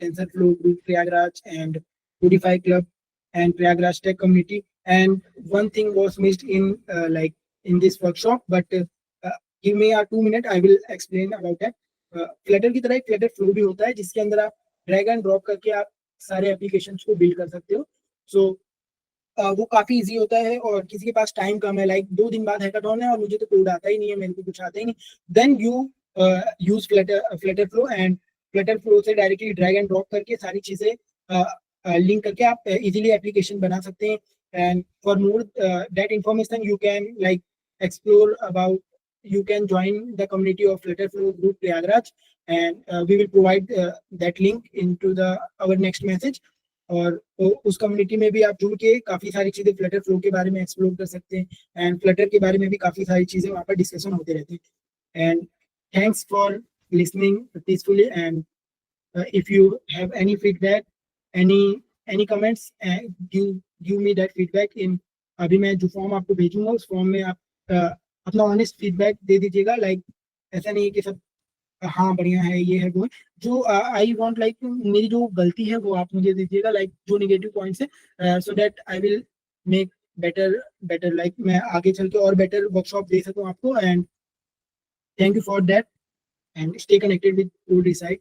TensorFlow group Prayagraj, and Codify Club and Prayagraj Tech Community. And one thing was missed in like in this workshop, but give me a 2 minute, I will explain about that. Flutter की तरह एक Flutter Flow भी होता है जिसके अंदर आप ड्रैग एंड ड्रॉप करके आप सारे एप्लीकेशंस को बिल्ड कर सकते हो. सो वो काफी इजी होता है, और किसी के पास टाइम कम है, लाइक 2 दिन बाद हैकाथॉन है और मुझे तो कोड आता ही नहीं है, मेरे को कुछ आता ही नहीं, then you use Flutter flow. And Flutter flow से डायरेक्टली ड्रैग एंड ड्रॉप करके सारी चीजें लिंक करके आप इजीली एप्लीकेशन बना सकते हैं. And for more that information you can like explore about, you can join the community of Flutter Flow group Prayagraj, and we will provide that link into the our next message. और उस कम्युनिटी में भी आप जुड़ के काफी सारी चीजें फ्लटर फ्लो के बारे में एक्सप्लोर कर सकते हैं, एंड फ्लटर के बारे में भी काफी सारी चीजें वहाँ पर डिस्कशन होते रहते हैं. And thanks for listening peacefully. And if you have any feedback, any comments, give me that feedback in. अभी मैं जो फॉर्म आपको भेजूंगा उस फॉर्म में आप अपना ऑनेस्ट फीडबैक दे दीजिएगा. लाइक ऐसा नहीं कि सब हाँ बढ़िया है, ये है वो है. जो आई वांट लाइक मेरी जो गलती है वो आप मुझे दीजिएगा, लाइक जो नेगेटिव पॉइंट्स है, so that I will make better like मैं आगे चल के और बेटर वर्कशॉप दे सकूं आपको. And thank you for that, and stay connected with code recite.